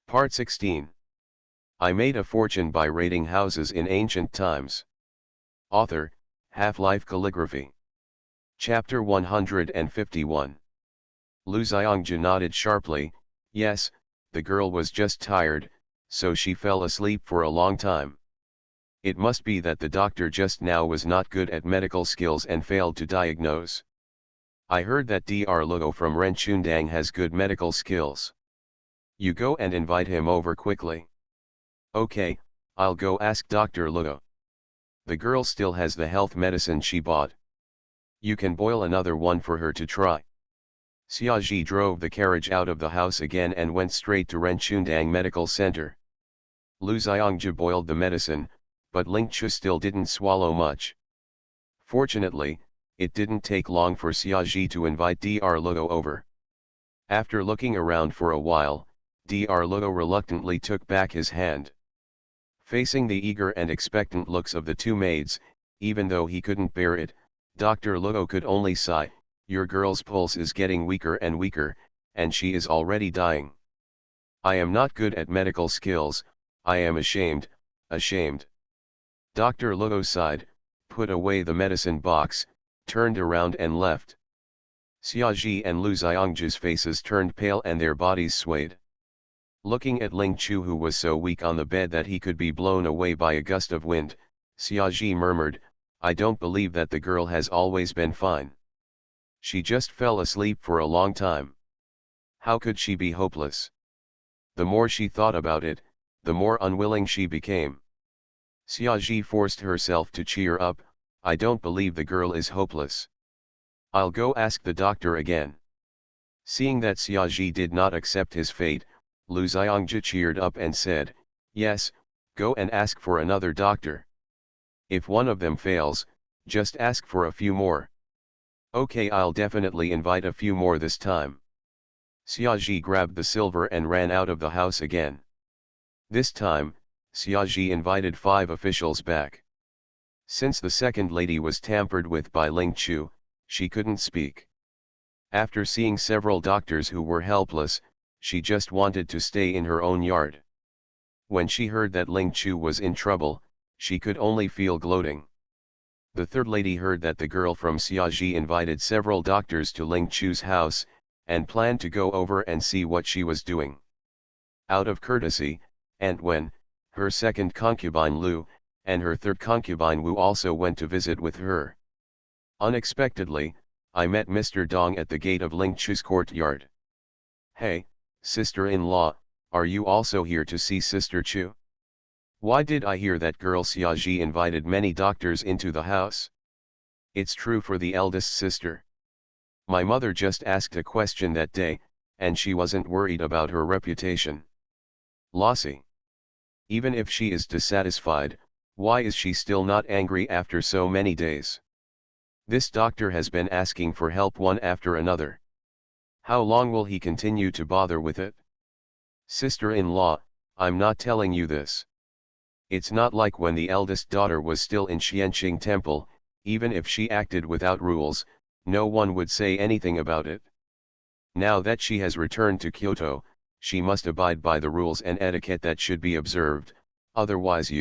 Part 16. I made a fortune by raiding houses in ancient times. Author, Half-Life Calligraphy. Chapter 151. Lu Xiongju nodded sharply. Yes, the girl was just tired, so she fell asleep for a long time. It must be that the doctor just now was not good at medical skills and failed to diagnose. I heard that Dr. Luo from Renchundang has good medical skills. You go and invite him over quickly. Okay, I'll go ask Dr. Luo. The girl still has the health medicine she bought. You can boil another one for her to try. Xiaoji drove the carriage out of the house again and went straight to Renchundang Medical Center. Lu Xiongju boiled the medicine, but Ling Chu still didn't swallow much. Fortunately, it didn't take long for Xiaoji to invite Dr. Luo over. After looking around for a while, Dr. Luo reluctantly took back his hand. Facing the eager and expectant looks of the two maids, even though he couldn't bear it, Dr. Luo could only sigh. Your girl's pulse is getting weaker and weaker, and she is already dying. I am not good at medical skills, I am ashamed, ashamed. Dr. Luo sighed, put away the medicine box, turned around and left. Xiaoji and Lu Xiongju's faces turned pale and their bodies swayed. Looking at Ling Chu, who was so weak on the bed that he could be blown away by a gust of wind, Xiaoji murmured, I don't believe that the girl has always been fine. She just fell asleep for a long time. How could she be hopeless? The more she thought about it, the more unwilling she became. Xiaoji forced herself to cheer up. I don't believe the girl is hopeless. I'll go ask the doctor again. Seeing that Xiaoji did not accept his fate, Lu Xiongju cheered up and said, yes, go and ask for another doctor. If one of them fails, just ask for a few more. Okay, I'll definitely invite a few more this time. Xiaoji grabbed the silver and ran out of the house again. This time, Xiaoji invited 5 officials back. Since the second lady was tampered with by Ling Chu, she couldn't speak. After seeing several doctors who were helpless, she just wanted to stay in her own yard. When she heard that Ling Chu was in trouble, she could only feel gloating. The third lady heard that the girl from Xiaoji invited several doctors to Ling Chu's house, and planned to go over and see what she was doing. Out of courtesy, Aunt Wen, her second concubine Lu, and her third concubine Wu also went to visit with her. Unexpectedly, I met Mr. Dong at the gate of Ling Chu's courtyard. Hey, sister-in-law, are you also here to see Sister Chu? Why did I hear that girl Xiaoji invited many doctors into the house? It's true for the eldest sister. My mother just asked a question that day, and she wasn't worried about her reputation. Lassie. Even if she is dissatisfied, why is she still not angry after so many days? This doctor has been asking for help one after another. How long will he continue to bother with it? Sister-in-law, I'm not telling you this. It's not like when the eldest daughter was still in Xianqing Temple. Even if she acted without rules, no one would say anything about it. Now that she has returned to Kyoto, she must abide by the rules and etiquette that should be observed, otherwise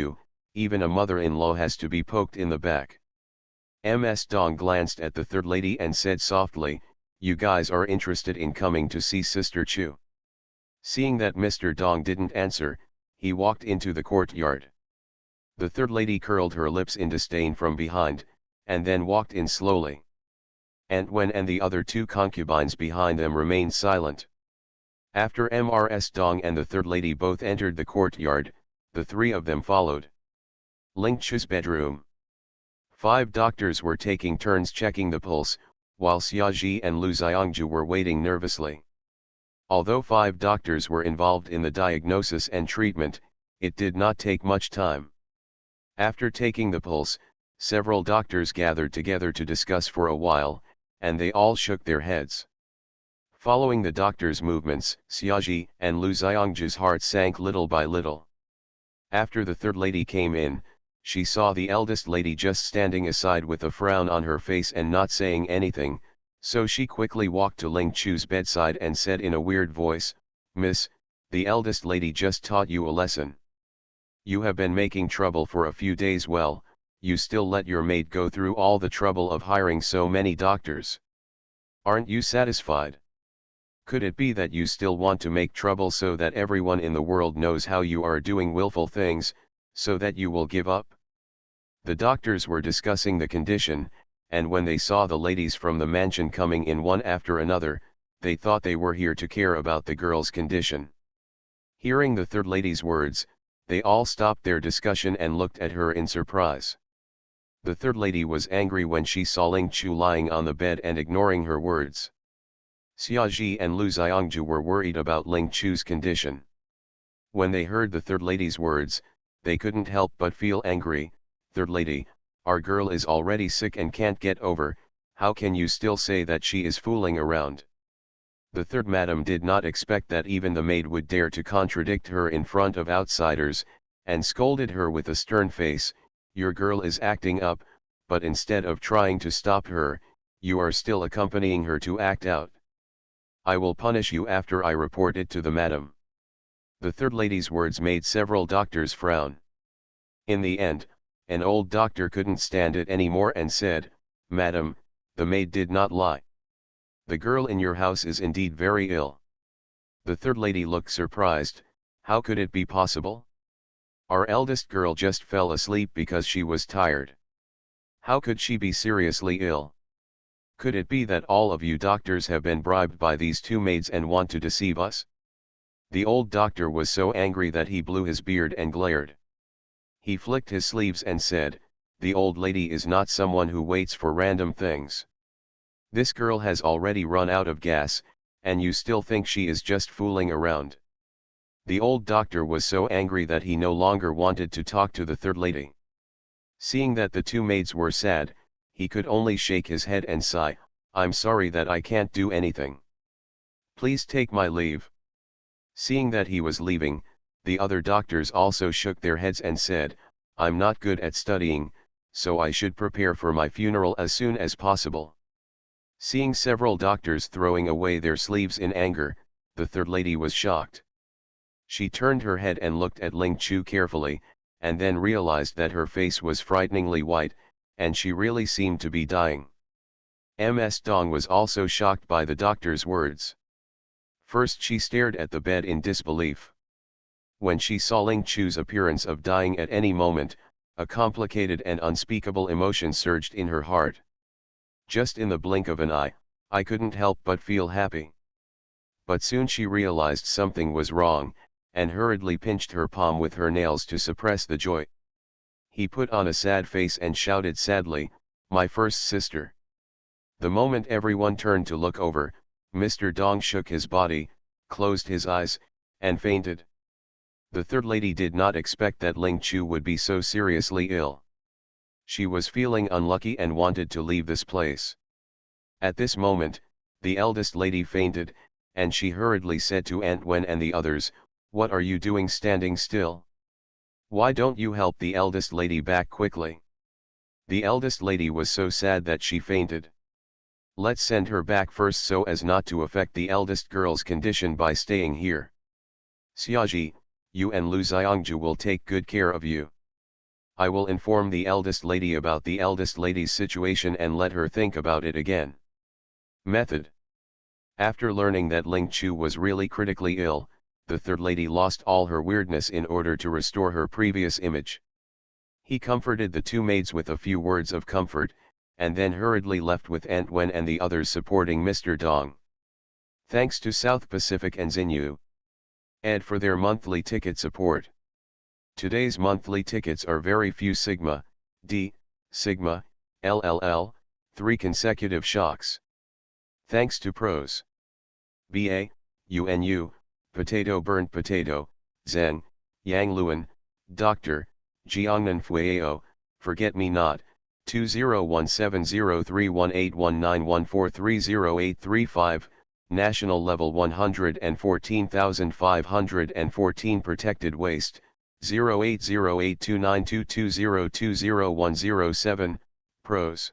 even a mother-in-law has to be poked in the back. Ms. Dong glanced at the third lady and said softly, you guys are interested in coming to see Sister Chu. Seeing that Mr. Dong didn't answer, he walked into the courtyard. The third lady curled her lips in disdain from behind, and then walked in slowly. Aunt Wen and the other 2 concubines behind them remained silent. After Ms. Dong and the third lady both entered the courtyard, the 3 of them followed. Ling Chu's bedroom. 5 doctors were taking turns checking the pulse, while Xiaoji and Lu Xiongju were waiting nervously. Although 5 doctors were involved in the diagnosis and treatment, it did not take much time. After taking the pulse, several doctors gathered together to discuss for a while, and they all shook their heads. Following the doctor's movements, Xiaoji and Lu Xiongju's heart sank little by little. After the third lady came in, she saw the eldest lady just standing aside with a frown on her face and not saying anything, so she quickly walked to Ling Chu's bedside and said in a weird voice, Miss, The eldest lady just taught you a lesson. You have been making trouble for a few days. Well, you still let your maid go through all the trouble of hiring so many doctors. Aren't you satisfied? Could it be that you still want to make trouble so that everyone in the world knows how you are doing willful things, so that you will give up? The doctors were discussing the condition, and when they saw the ladies from the mansion coming in one after another, they thought they were here to care about the girl's condition. Hearing the third lady's words, they all stopped their discussion and looked at her in surprise. The third lady was angry when she saw Ling Chu lying on the bed and ignoring her words. Xiaoji and Lu Xiangju were worried about Ling Chu's condition. When they heard the third lady's words, they couldn't help but feel angry. Third lady, our girl is already sick and can't get over, how can you still say that she is fooling around? The third madam did not expect that even the maid would dare to contradict her in front of outsiders, and scolded her with a stern face. Your girl is acting up, but instead of trying to stop her, you are still accompanying her to act out. I will punish you after I report it to the madam. The third lady's words made several doctors frown. In the end, an old doctor couldn't stand it anymore and said, Madam, the maid did not lie. The girl in your house is indeed very ill. The third lady looked surprised. How could it be possible? Our eldest girl just fell asleep because she was tired. How could she be seriously ill? Could it be that all of you doctors have been bribed by these two maids and want to deceive us? The old doctor was so angry that he blew his beard and glared. He flicked his sleeves and said, the old lady is not someone who waits for random things. This girl has already run out of gas, and you still think she is just fooling around. The old doctor was so angry that he no longer wanted to talk to the third lady. Seeing that the two maids were sad, he could only shake his head and sigh, I'm sorry that I can't do anything. Please take my leave. Seeing that he was leaving, the other doctors also shook their heads and said, I'm not good at studying, so I should prepare for my funeral as soon as possible. Seeing several doctors throwing away their sleeves in anger, the third lady was shocked. She turned her head and looked at Ling Chu carefully, and then realized that her face was frighteningly white, and she really seemed to be dying. Ms. Dong was also shocked by the doctor's words. First she stared at the bed in disbelief. When she saw Ling Chu's appearance of dying at any moment, a complicated and unspeakable emotion surged in her heart. Just in the blink of an eye, I couldn't help but feel happy. But soon she realized something was wrong, and hurriedly pinched her palm with her nails to suppress the joy. He put on a sad face and shouted sadly, my first sister. The moment everyone turned to look over, Mr. Dong shook his body, closed his eyes, and fainted. The third lady did not expect that Ling Chu would be so seriously ill. She was feeling unlucky and wanted to leave this place. At this moment, the eldest lady fainted, and she hurriedly said to Aunt Wen and the others, what are you doing standing still? Why don't you help the eldest lady back quickly? The eldest lady was so sad that she fainted. Let's send her back first so as not to affect the eldest girl's condition by staying here. Xiaoji, you and Lu Xiangju will take good care of you. I will inform the eldest lady about the eldest lady's situation and let her think about it again. Method. After learning that Ling Chu was really critically ill, the third lady lost all her weirdness in order to restore her previous image. He comforted the two maids with a few words of comfort, and then hurriedly left with Aunt Wen and the others supporting Mr. Dong. Thanks to South Pacific and Xinyu Ed for their monthly ticket support. Today's monthly tickets are very few Sigma, D, Sigma, LLL, 3 consecutive shocks. Thanks to pros. BA, UNU, Potato Burnt Potato, Zeng, Yang Luan, Dr. Jiangnan Fueo, Forget Me Not, 201703181914308835, National Level 114,514 Protected Waste, 08082922020107, Pros.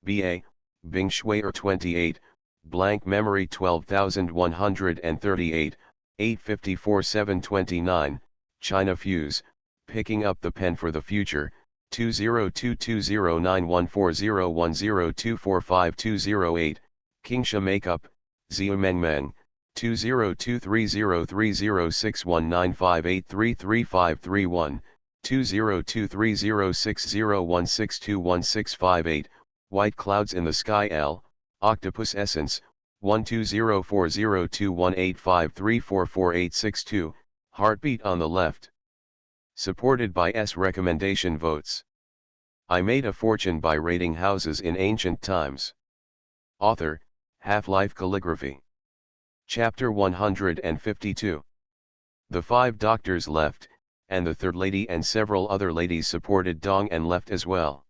BA, Bing Shuier 28, Blank Memory 12138, 854 729, China Fuse, picking up the pen for the future, 202209140102452008, Kingsha Makeup, Xiumengmeng, 202303061958333531, 20230601621658, White Clouds in the Sky L, Octopus Essence, 1204021853444862, Heartbeat on the Left. Supported by S recommendation votes. I made a fortune by raiding houses in ancient times. Author, Half-Life Calligraphy. Chapter 152. The 5 doctors left, and the third lady and several other ladies supported Dong and left as well.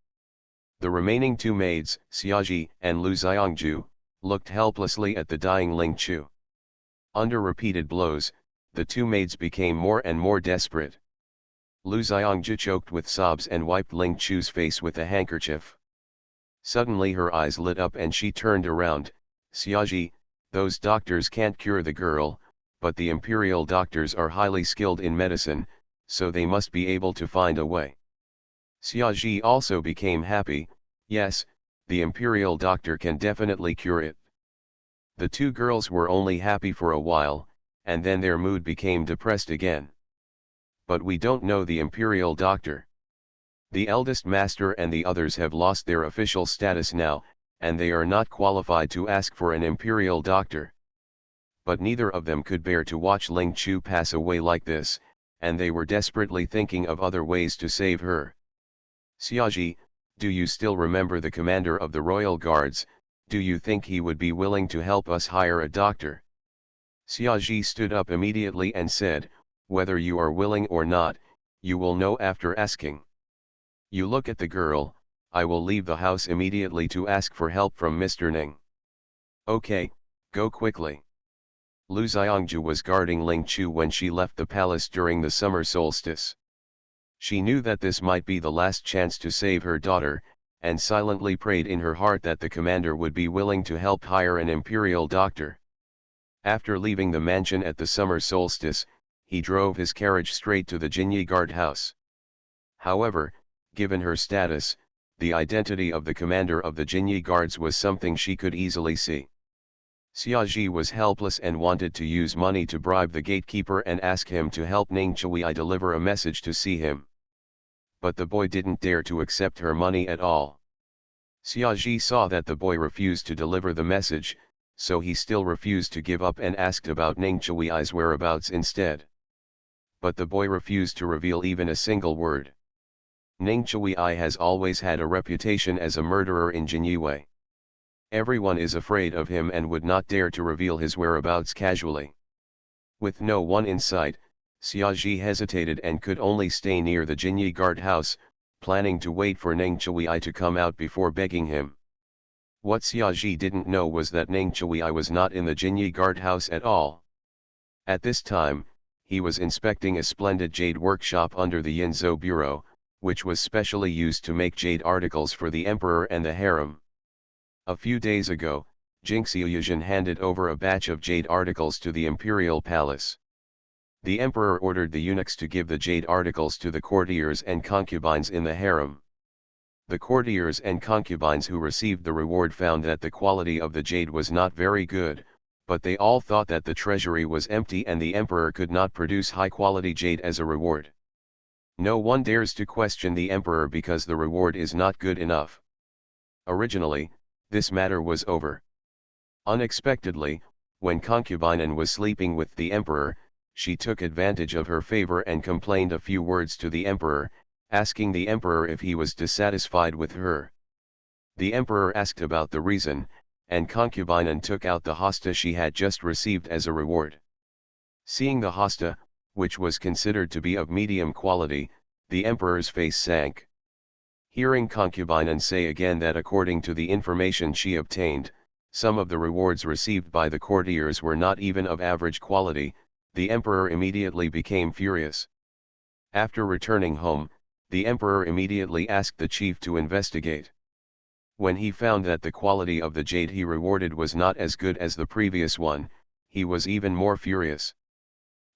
The remaining 2 maids, Xiaoji and Lu Xiangju, looked helplessly at the dying Ling Chu. Under repeated blows, the 2 maids became more and more desperate. Lu Xiangju choked with sobs and wiped Ling Chu's face with a handkerchief. Suddenly her eyes lit up and she turned around. Xiaoji, those doctors can't cure the girl, but the imperial doctors are highly skilled in medicine, so they must be able to find a way. Xiaoji also became happy. Yes, the imperial doctor can definitely cure it. The 2 girls were only happy for a while, and then their mood became depressed again. But we don't know the imperial doctor. The eldest master and the others have lost their official status now, and they are not qualified to ask for an imperial doctor. But neither of them could bear to watch Ling Chu pass away like this, and they were desperately thinking of other ways to save her. Xiaoji, do you still remember the commander of the royal guards? Do you think he would be willing to help us hire a doctor? Xiaoji stood up immediately and said, whether you are willing or not, you will know after asking. You look at the girl, I will leave the house immediately to ask for help from Mr. Ning. Okay, go quickly. Lu Xiangju was guarding Ling Chu when she left the palace during the summer solstice. She knew that this might be the last chance to save her daughter, and silently prayed in her heart that the commander would be willing to help hire an imperial doctor. After leaving the mansion at the summer solstice, he drove his carriage straight to the Jinyi guard house. However, given her status, the identity of the commander of the Jinyi guards was something she could easily see. Xiaoji was helpless and wanted to use money to bribe the gatekeeper and ask him to help Ning Chui deliver a message to see him. But the boy didn't dare to accept her money at all. Xiaoji saw that the boy refused to deliver the message, so he still refused to give up and asked about Ning Chui's whereabouts instead. But the boy refused to reveal even a single word. Ning Chui has always had a reputation as a murderer in Jinyue. Everyone is afraid of him and would not dare to reveal his whereabouts casually. With no one in sight, Xiaoji hesitated and could only stay near the Jinyi guard house, planning to wait for Ning Chui to come out before begging him. What Xiaoji didn't know was that Ning Chui was not in the Jinyi guard house at all. At this time, he was inspecting a splendid jade workshop under the Yinzhou Bureau, which was specially used to make jade articles for the emperor and the harem. A few days ago, Jingxiu Yuzhen handed over a batch of jade articles to the imperial palace. The emperor ordered the eunuchs to give the jade articles to the courtiers and concubines in the harem. The courtiers and concubines who received the reward found that the quality of the jade was not very good, but they all thought that the treasury was empty and the emperor could not produce high-quality jade as a reward. No one dares to question the emperor because the reward is not good enough. Originally, this matter was over. Unexpectedly, when concubine was sleeping with the emperor, she took advantage of her favor and complained a few words to the emperor, asking the emperor if he was dissatisfied with her. The emperor asked about the reason, and concubine took out the hosta she had just received as a reward. Seeing the hosta, which was considered to be of medium quality, the emperor's face sank. Hearing concubine say again that according to the information she obtained, some of the rewards received by the courtiers were not even of average quality, the emperor immediately became furious. After returning home, the emperor immediately asked the chief to investigate. When he found that the quality of the jade he rewarded was not as good as the previous one, he was even more furious.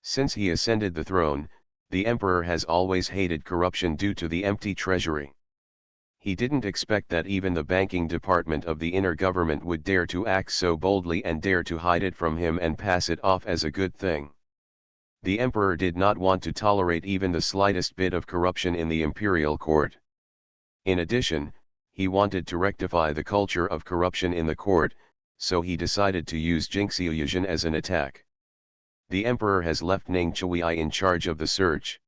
Since he ascended the throne, the emperor has always hated corruption due to the empty treasury. He didn't expect that even the banking department of the inner government would dare to act so boldly and dare to hide it from him and pass it off as a good thing. The emperor did not want to tolerate even the slightest bit of corruption in the imperial court. In addition, he wanted to rectify the culture of corruption in the court, so he decided to use Jingxiuyuan as an attack. The emperor has left Ning Chuyi in charge of the search.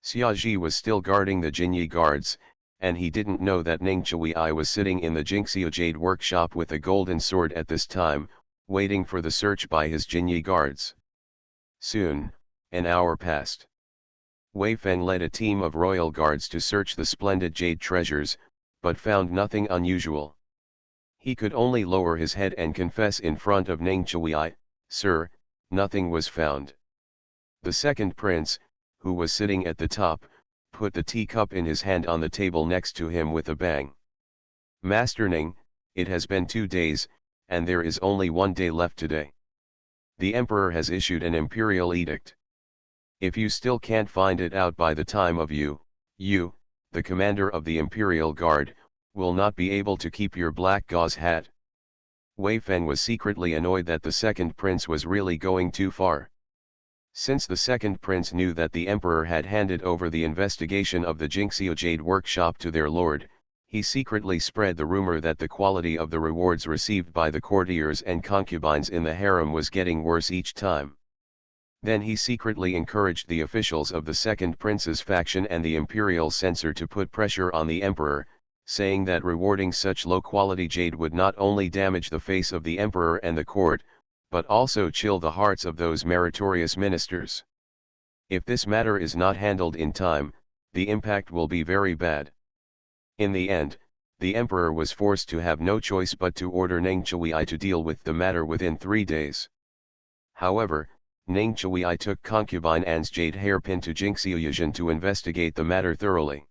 Xiaji was still guarding the Jinyi guards, and he didn't know that Ning Chuyi was sitting in the Jingxiu Jade workshop with a golden sword at this time, waiting for the search by his Jinyi guards. Soon, an hour passed. Wei Feng led a team of royal guards to search the splendid jade treasures, but found nothing unusual. He could only lower his head and confess in front of Ning Chuyi, "Sir, nothing was found." The second prince, who was sitting at the top, put the teacup in his hand on the table next to him with a bang. "Master Ning, it has been 2 days, and there is only 1 day left today. The emperor has issued an imperial edict. If you still can't find it out by the time of you, the commander of the imperial guard, will not be able to keep your black gauze hat." Wei Feng was secretly annoyed that the second prince was really going too far. Since the second prince knew that the emperor had handed over the investigation of the Jingxiu Jade workshop to their lord, he secretly spread the rumor that the quality of the rewards received by the courtiers and concubines in the harem was getting worse each time. Then he secretly encouraged the officials of the second prince's faction and the imperial censor to put pressure on the emperor, saying that rewarding such low-quality jade would not only damage the face of the emperor and the court, but also chill the hearts of those meritorious ministers. If this matter is not handled in time, the impact will be very bad. In the end, the emperor was forced to have no choice but to order Ning Chuyi to deal with the matter within 3 days. However, Ning Chuyi took concubine An's jade hairpin to Jingxiuyuan to investigate the matter thoroughly.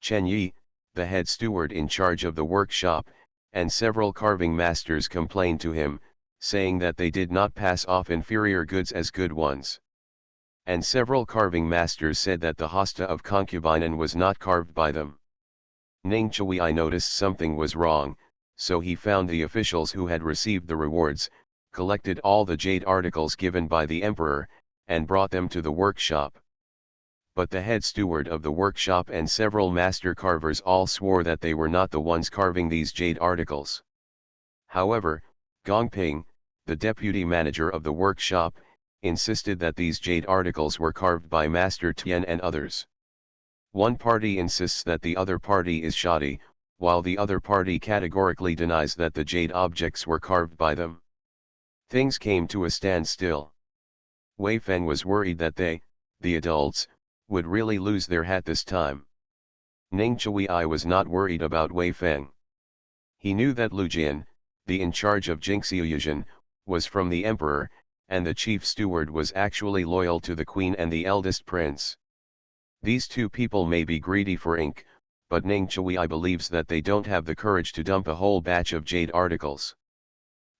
Chen Yi, the head steward in charge of the workshop, and several carving masters complained to him, saying that they did not pass off inferior goods as good ones. And several carving masters said that the hosta of concubine was not carved by them. Ning Chuyi noticed something was wrong, so he found the officials who had received the rewards, collected all the jade articles given by the emperor, and brought them to the workshop. But the head steward of the workshop and several master carvers all swore that they were not the ones carving these jade articles. However, Gongping, the deputy manager of the workshop, insisted that these jade articles were carved by Master Tian and others. One party insists that the other party is shoddy, while the other party categorically denies that the jade objects were carved by them. Things came to a standstill. Wei Feng was worried that they, the adults, would really lose their hat this time. Ning Chuyi was not worried about Wei Feng. He knew that Lu Jian, the in charge of Jingxiuyuan, was from the emperor, and the chief steward was actually loyal to the queen and the eldest prince. These two people may be greedy for ink, but Ning Chuyi believes that they don't have the courage to dump a whole batch of jade articles.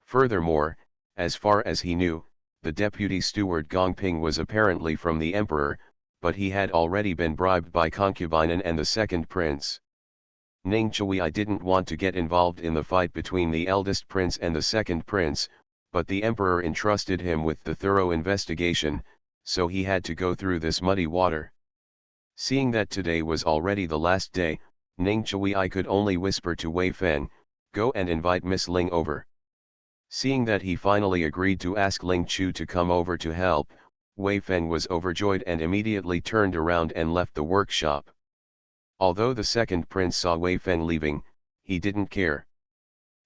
Furthermore, as far as he knew, the deputy steward Gongping was apparently from the emperor, but he had already been bribed by concubine and the second prince. Ning Chuyi didn't want to get involved in the fight between the eldest prince and the second prince, but the emperor entrusted him with the thorough investigation, so he had to go through this muddy water. Seeing that today was already the last day, Ning Chuyi could only whisper to Wei Feng, "Go and invite Miss Ling over." Seeing that he finally agreed to ask Ling Chu to come over to help, Wei Feng was overjoyed and immediately turned around and left the workshop. Although the second prince saw Wei Feng leaving, he didn't care.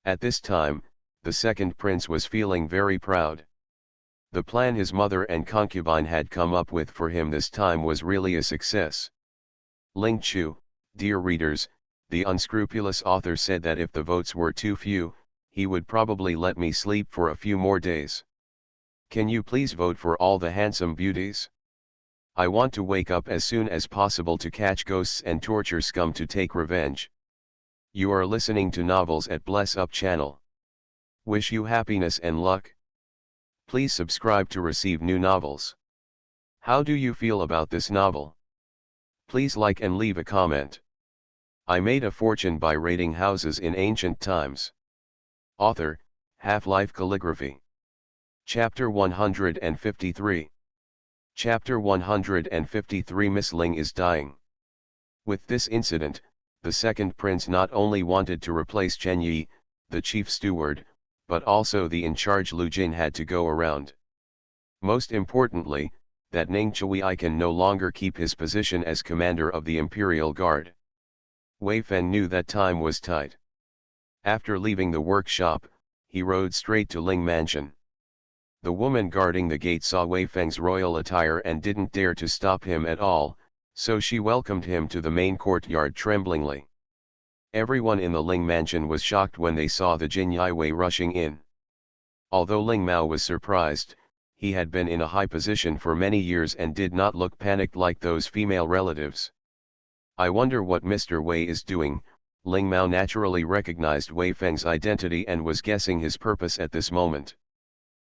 At this time, the second prince was feeling very proud. The plan his mother and concubine had come up with for him this time was really a success. Ling Chu, dear readers, the unscrupulous author said that if the votes were too few, he would probably let me sleep for a few more days. Can you please vote for all the handsome beauties? I want to wake up as soon as possible to catch ghosts and torture scum to take revenge. You are listening to Novels at Bless Up channel. Wish you happiness and luck. Please subscribe to receive new novels. How do you feel about this novel? Please like and leave a comment. I made a fortune by raiding houses in ancient times. Author, Half-Life Calligraphy. Chapter 153. Chapter 153 Miss Ling is dying. With this incident, the second prince not only wanted to replace Chen Yi, the chief steward, but also the in-charge Lu Jin had to go around. Most importantly, that Ning Chui can no longer keep his position as commander of the Imperial Guard. Wei Feng knew that time was tight. After leaving the workshop, he rode straight to Ling Mansion. The woman guarding the gate saw Wei Feng's royal attire and didn't dare to stop him at all, so she welcomed him to the main courtyard tremblingly. Everyone in the Ling Mansion was shocked when they saw the Jin Yiwei rushing in. Although Ling Mao was surprised, he had been in a high position for many years and did not look panicked like those female relatives. I wonder what Mr. Wei is doing. Ling Mao naturally recognized Wei Feng's identity and was guessing his purpose at this moment.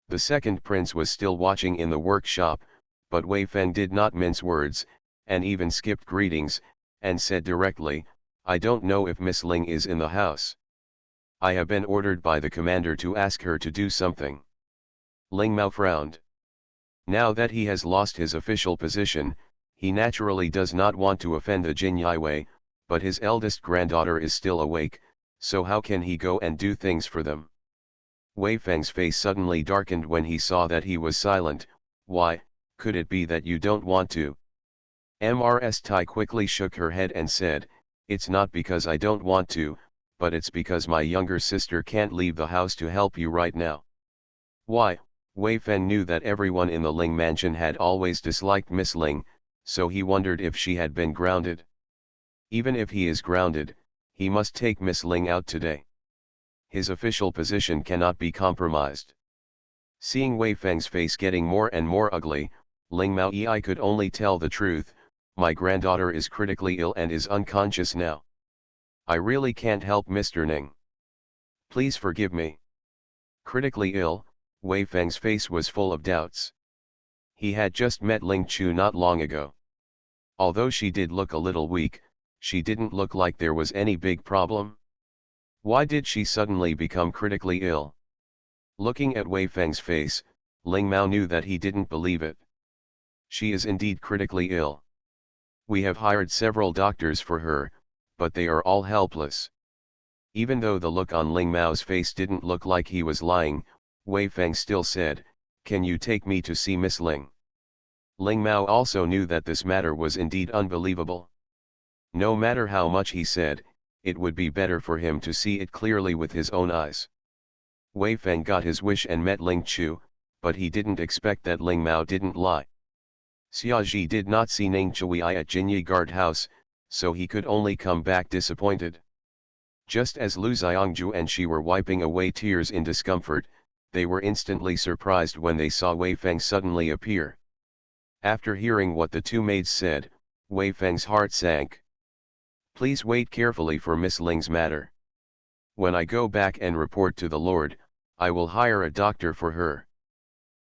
The second prince was still watching in the workshop, but Wei Feng did not mince words, and even skipped greetings, and said directly, "I don't know if Miss Ling is in the house. I have been ordered by the commander to ask her to do something." Ling Mao frowned. Now that he has lost his official position, he naturally does not want to offend the Jin Yiwei, but his eldest granddaughter is still awake, so how can he go and do things for them? Wei Feng's face suddenly darkened when he saw that he was silent. "Why, could it be that you don't want to?" Ms. Tai quickly shook her head and said, "It's not because I don't want to, but it's because my younger sister can't leave the house to help you right now." Why? Wei Feng knew that everyone in the Ling Mansion had always disliked Miss Ling, so he wondered if she had been grounded. Even if he is grounded, he must take Miss Ling out today. His official position cannot be compromised. Seeing Wei Feng's face getting more and more ugly, Ling Mao Yi could only tell the truth. "My granddaughter is critically ill and is unconscious now. I really can't help Mr. Ning. Please forgive me." Critically ill? Wei Feng's face was full of doubts. He had just met Ling Chu not long ago. Although she did look a little weak, she didn't look like there was any big problem. Why did she suddenly become critically ill? Looking at Wei Feng's face, Ling Mao knew that he didn't believe it. She is indeed critically ill. We have hired several doctors for her, but they are all helpless. Even though the look on Ling Mao's face didn't look like he was lying, Wei Feng still said, "Can you take me to see Miss Ling?" Ling Mao also knew that this matter was indeed unbelievable. No matter how much he said, it would be better for him to see it clearly with his own eyes. Wei Feng got his wish and met Ling Chu, but he didn't expect that Ling Mao didn't lie. Xiaoji did not see Ning Chui at Jinyi Guard House, so he could only come back disappointed. Just as Lu Xiangju and she were wiping away tears in discomfort, they were instantly surprised when they saw Wei Feng suddenly appear. After hearing what the two maids said, Wei Feng's heart sank. "Please wait carefully for Miss Ling's matter. When I go back and report to the Lord, I will hire a doctor for her."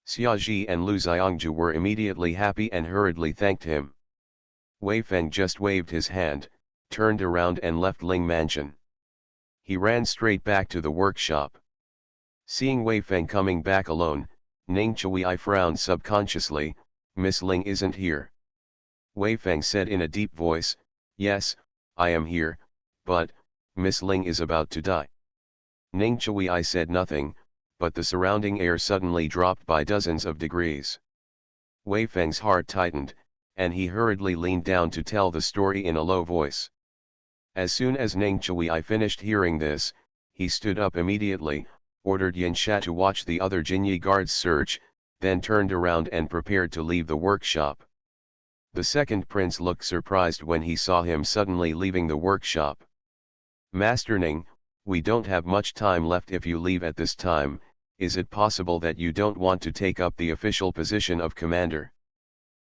Xiaoji and Lu Xiangju were immediately happy and hurriedly thanked him. Wei Feng just waved his hand, turned around and left Ling Mansion. He ran straight back to the workshop. Seeing Wei Feng coming back alone, Ning Chui frowned subconsciously. "Miss Ling isn't here." Wei Feng said in a deep voice, "Yes, I am here, but Miss Ling is about to die." Ning Chui said nothing, but the surrounding air suddenly dropped by dozens of degrees. Wei Feng's heart tightened, and he hurriedly leaned down to tell the story in a low voice. As soon as Ning Chui finished hearing this, he stood up immediately, ordered Yin Sha to watch the other Jinyi guards search, then turned around and prepared to leave the workshop. The second prince looked surprised when he saw him suddenly leaving the workshop. "Master Ning, we don't have much time left. If you leave at this time, is it possible that you don't want to take up the official position of commander?"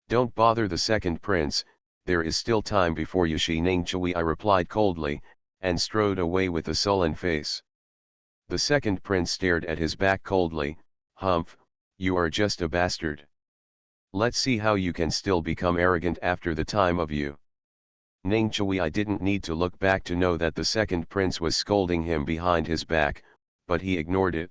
"Don't bother the second prince, there is still time before Yushi," Ning Chui replied coldly, and strode away with a sullen face. The second prince stared at his back coldly. "Humph, you are just a bastard. Let's see how you can still become arrogant after the time of you. Ning Chui I didn't need to look back to know that the second prince was scolding him behind his back, but he ignored it.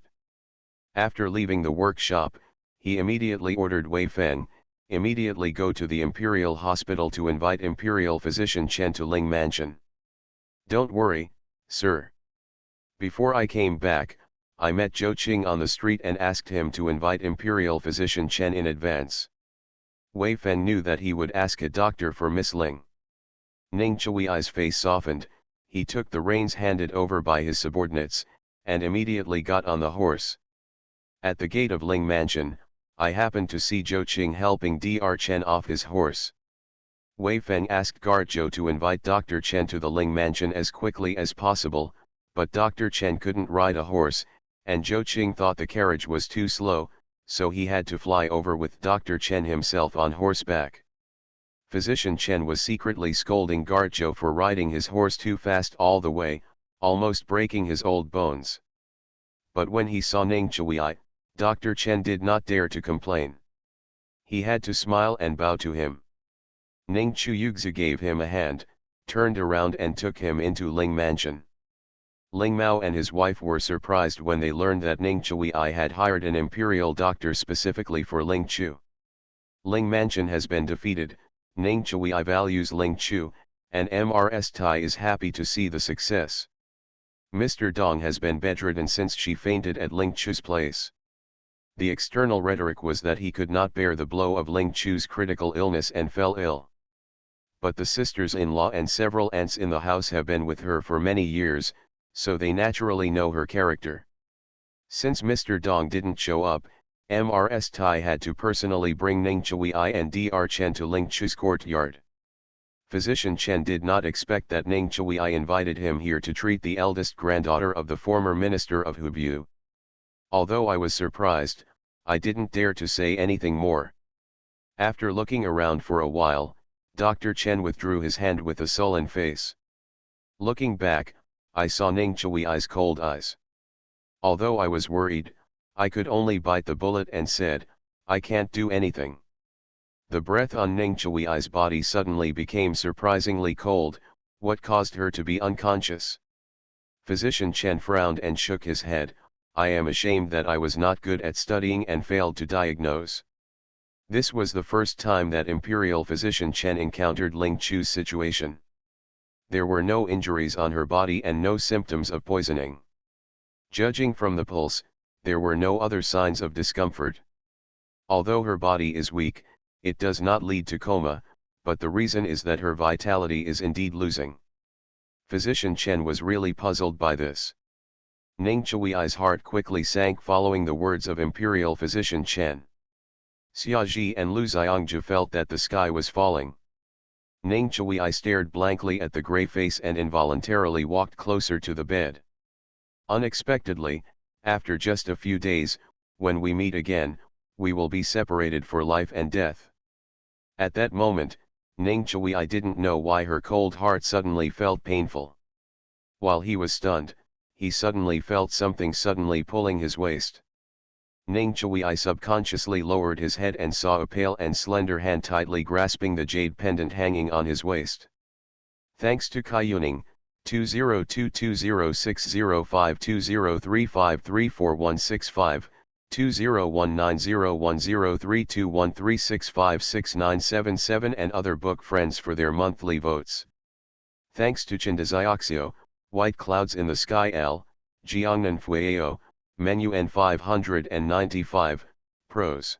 After leaving the workshop, he immediately ordered Wei Feng, immediately go to the Imperial Hospital to invite Imperial Physician Chen to Ling Mansion. Don't worry, sir. Before I came back, I met Zhou Qing on the street and asked him to invite Imperial Physician Chen in advance. Wei Feng knew that he would ask a doctor for Miss Ling. Ning Chui's face softened, he took the reins handed over by his subordinates, and immediately got on the horse. At the gate of Ling Mansion, I happened to see Zhou Qing helping Dr. Chen off his horse. Wei Feng asked guard Zhou to invite Dr. Chen to the Ling Mansion as quickly as possible, but Dr. Chen couldn't ride a horse, and Zhou Qing thought the carriage was too slow, so he had to fly over with Dr. Chen himself on horseback. Physician Chen was secretly scolding guard Zhou for riding his horse too fast all the way, almost breaking his old bones. But when he saw Ning Chui, Dr. Chen did not dare to complain. He had to smile and bow to him. Ning Chuyuxi gave him a hand, turned around and took him into Ling Mansion. Ling Mao and his wife were surprised when they learned that Ning Chui had hired an imperial doctor specifically for Ling Chu. Ling Mansion has been defeated, Ning Chui values Ling Chu, and Mrs. Tai is happy to see the success. Mr. Dong has been bedridden since she fainted at Ling Chu's place. The external rhetoric was that he could not bear the blow of Ling Chu's critical illness and fell ill. But the sisters-in-law and several aunts in the house have been with her for many years, so they naturally know her character. Since Mr. Dong didn't show up, Mrs. Tai had to personally bring Ning Chui and Dr. Chen to Ling Chu's courtyard. Physician Chen did not expect that Ning Chui invited him here to treat the eldest granddaughter of the former minister of Hubei. Although I was surprised, I didn't dare to say anything more. After looking around for a while, Dr. Chen withdrew his hand with a sullen face. Looking back, I saw Ning Chui's cold eyes. Although I was worried, I could only bite the bullet and said, I can't do anything. The breath on Ning Chui's body suddenly became surprisingly cold. What caused her to be unconscious? Physician Chen frowned and shook his head. I am ashamed that I was not good at studying and failed to diagnose. This was the first time that Imperial Physician Chen encountered Ling Chu's situation. There were no injuries on her body and no symptoms of poisoning. Judging from the pulse, there were no other signs of discomfort. Although her body is weak, it does not lead to coma, but the reason is that her vitality is indeed losing. Physician Chen was really puzzled by this. Ning Chui's heart quickly sank following the words of Imperial Physician Chen. Xiaoji and Lu Xiongju felt that the sky was falling. Ning Chui stared blankly at the grey face and involuntarily walked closer to the bed. Unexpectedly, after just a few days, when we meet again, we will be separated for life and death. At that moment, Ning Chui didn't know why her cold heart suddenly felt painful. While he was stunned, he suddenly felt something suddenly pulling his waist. Ning Chui subconsciously lowered his head and saw a pale and slender hand tightly grasping the jade pendant hanging on his waist. Thanks to Kai Yuning, 202206052035344165, 2019010321365697 and other book friends for their monthly votes. Thanks to Chindaxioxio, White Clouds in the Sky L, Jiangnan Fueo, Menu N595, Prose.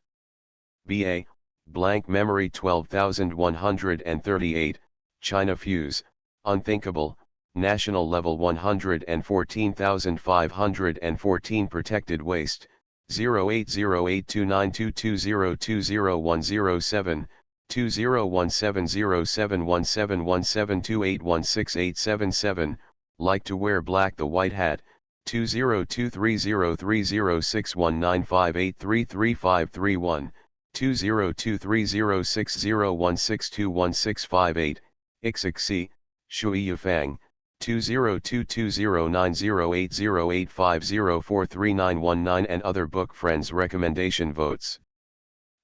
BA, Blank Memory 12138, China Fuse, Unthinkable, National Level 114,514 Protected Waste, 08082922020107, 201707171728168777, Like to Wear Black the White Hat, 202303061958333531, 20230601621658, Ixixi, Shui Yufang, 202209080850439119 and other book friends recommendation votes.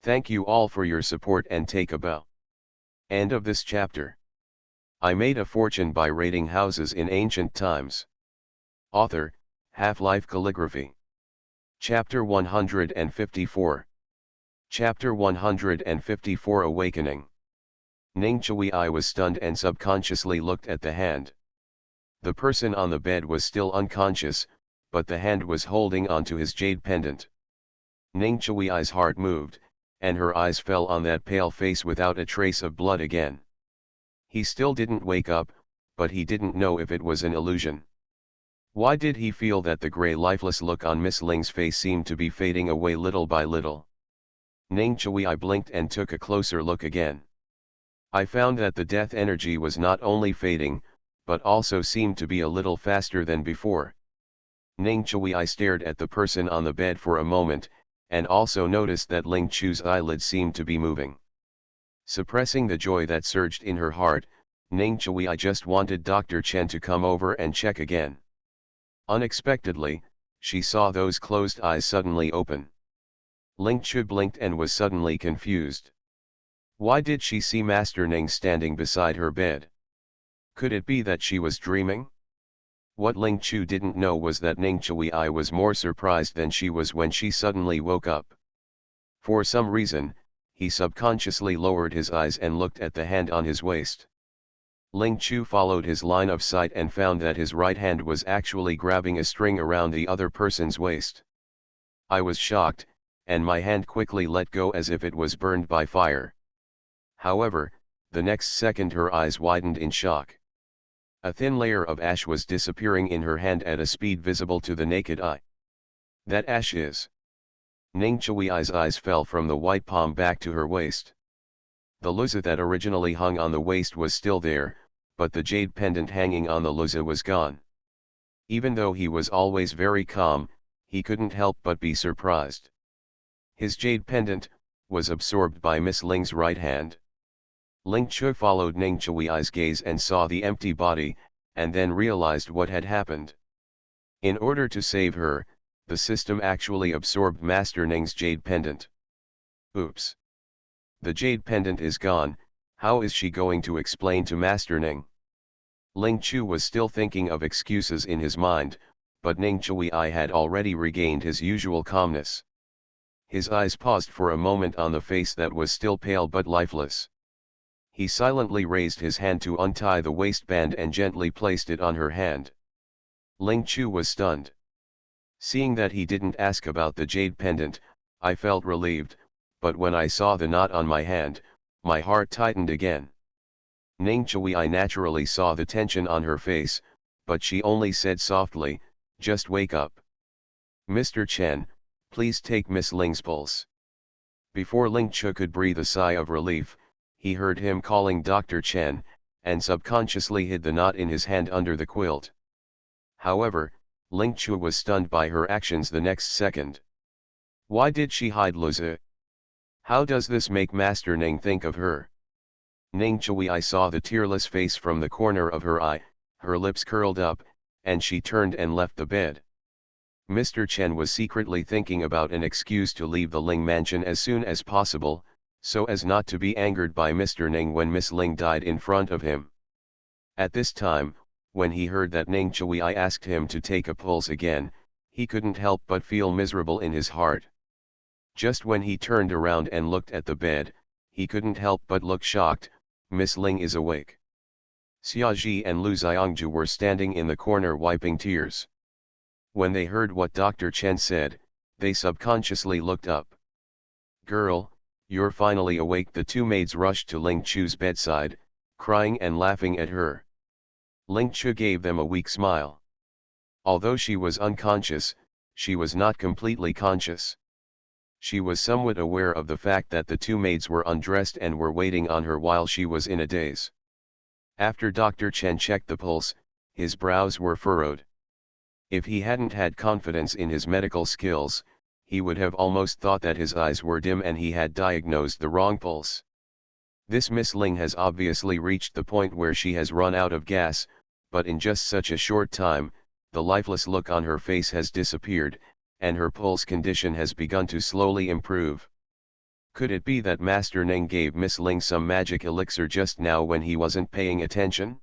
Thank you all for your support and take a bow. End of this chapter. I made a fortune by raiding houses in ancient times. Author, Half-Life Calligraphy. Chapter 154. Chapter 154 Awakening. Ning Chui I was stunned and subconsciously looked at the hand. The person on the bed was still unconscious, but the hand was holding onto his jade pendant. Ning Chui I's heart moved, and her eyes fell on that pale face without a trace of blood again. He still didn't wake up, but he didn't know if it was an illusion. Why did he feel that the grey lifeless look on Miss Ling's face seemed to be fading away little by little? Ning Chui I blinked and took a closer look again. I found that the death energy was not only fading, but also seemed to be a little faster than before. Ning Chui I stared at the person on the bed for a moment, and also noticed that Ling Chu's eyelids seemed to be moving. Suppressing the joy that surged in her heart, Ning Chui I just wanted Dr. Chen to come over and check again. Unexpectedly, she saw those closed eyes suddenly open. Ling Chu blinked and was suddenly confused. Why did she see Master Ning standing beside her bed? Could it be that she was dreaming? What Ling Chu didn't know was that Ning Chui I was more surprised than she was when she suddenly woke up. For some reason, he subconsciously lowered his eyes and looked at the hand on his waist. Ling Chu followed his line of sight and found that his right hand was actually grabbing a string around the other person's waist. I was shocked, and my hand quickly let go as if it was burned by fire. However, the next second her eyes widened in shock. A thin layer of ash was disappearing in her hand at a speed visible to the naked eye. That ash is... Ning Chui I's eyes fell from the white palm back to her waist. The luza that originally hung on the waist was still there, but the jade pendant hanging on the luza was gone. Even though he was always very calm, he couldn't help but be surprised. His jade pendant was absorbed by Miss Ling's right hand. Ling Chu followed Ning Chui I's gaze and saw the empty body, and then realized what had happened. In order to save her, the system actually absorbed Master Ning's jade pendant. Oops. The jade pendant is gone, how is she going to explain to Master Ning? Ling Chu was still thinking of excuses in his mind, but Ning Chui I had already regained his usual calmness. His eyes paused for a moment on the face that was still pale but lifeless. He silently raised his hand to untie the waistband and gently placed it on her hand. Ling Chu was stunned. Seeing that he didn't ask about the jade pendant, I felt relieved, but when I saw the knot on my hand, my heart tightened again. Ning Chui I naturally saw the tension on her face, but she only said softly, "Just wake up. Mr. Chen, please take Miss Ling's pulse." Before Ling Chu could breathe a sigh of relief, he heard him calling Dr. Chen, and subconsciously hid the knot in his hand under the quilt. However, Ling Chu was stunned by her actions the next second. Why did she hide Luzi? How does this make Master Ning think of her? Ning Chui I saw the tearless face from the corner of her eye, her lips curled up, and she turned and left the bed. Mr. Chen was secretly thinking about an excuse to leave the Ling mansion as soon as possible, so as not to be angered by Mr. Ning when Miss Ling died in front of him. At this time, when he heard that Ning Chui I asked him to take a pulse again, he couldn't help but feel miserable in his heart. Just when he turned around and looked at the bed, he couldn't help but look shocked. Miss Ling is awake. Xiaoji and Lu Xiangju were standing in the corner wiping tears. When they heard what Dr. Chen said, they subconsciously looked up. "Girl, you're finally awake." The two maids rushed to Ling Chu's bedside, crying and laughing at her. Ling Chu gave them a weak smile. Although she was unconscious, she was not completely conscious. She was somewhat aware of the fact that the two maids were undressed and were waiting on her while she was in a daze. After Dr. Chen checked the pulse, his brows were furrowed. If he hadn't had confidence in his medical skills, he would have almost thought that his eyes were dim and he had diagnosed the wrong pulse. This Miss Ling has obviously reached the point where she has run out of gas, but in just such a short time, the lifeless look on her face has disappeared, and her pulse condition has begun to slowly improve. Could it be that Master Ning gave Miss Ling some magic elixir just now when he wasn't paying attention?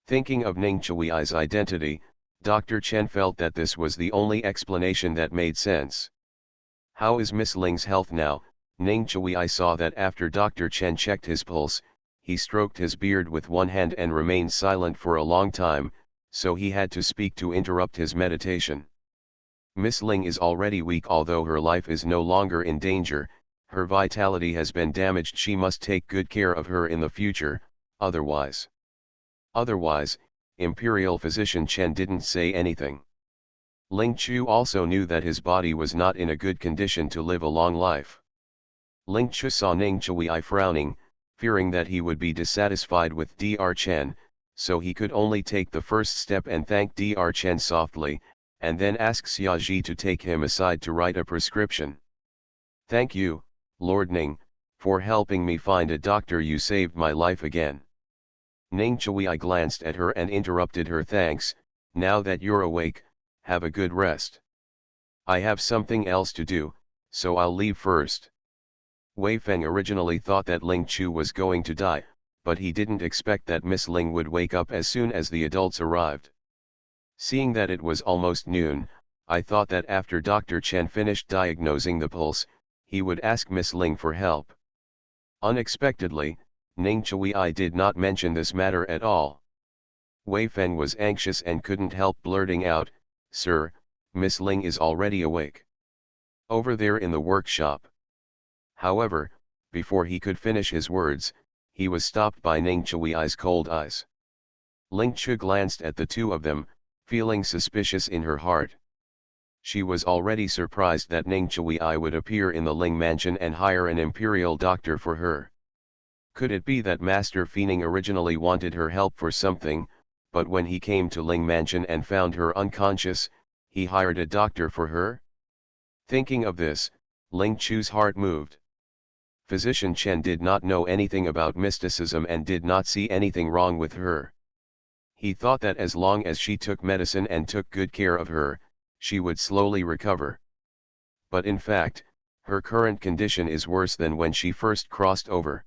Thinking of Ning Chui's identity, Dr. Chen felt that this was the only explanation that made sense. How is Miss Ling's health now? Ning Chui saw that after Dr. Chen checked his pulse, he stroked his beard with one hand and remained silent for a long time, so he had to speak to interrupt his meditation. Miss Ling is already weak. Although her life is no longer in danger, her vitality has been damaged. She must take good care of her in the future, otherwise, Imperial Physician Chen didn't say anything. Ling Chu also knew that his body was not in a good condition to live a long life. Ling Chu saw Ning Chui frowning, fearing that he would be dissatisfied with Dr. Chen, so he could only take the first step and thank Dr. Chen softly, and then ask Xiaji to take him aside to write a prescription. "Thank you, Lord Ning, for helping me find a doctor. You saved my life again." Ning Chui glanced at her and interrupted her. "Thanks, now that you're awake, have a good rest. I have something else to do, so I'll leave first." Wei Feng originally thought that Ling Chu was going to die, but he didn't expect that Miss Ling would wake up as soon as the adults arrived. Seeing that it was almost noon, I thought that after Dr. Chen finished diagnosing the pulse, he would ask Miss Ling for help. Unexpectedly, Ning Chui did not mention this matter at all. Wei Feng was anxious and couldn't help blurting out, "Sir, Miss Ling is already awake. Over there in the workshop." However, before he could finish his words, he was stopped by Ning Chui's cold eyes. Ling Chu glanced at the two of them, feeling suspicious in her heart. She was already surprised that Ning Chui would appear in the Ling mansion and hire an imperial doctor for her. Could it be that Master Fening originally wanted her help for something, but when he came to Ling mansion and found her unconscious, he hired a doctor for her? Thinking of this, Ling Chu's heart moved. Physician Chen did not know anything about mysticism and did not see anything wrong with her. He thought that as long as she took medicine and took good care of her, she would slowly recover. But in fact, her current condition is worse than when she first crossed over.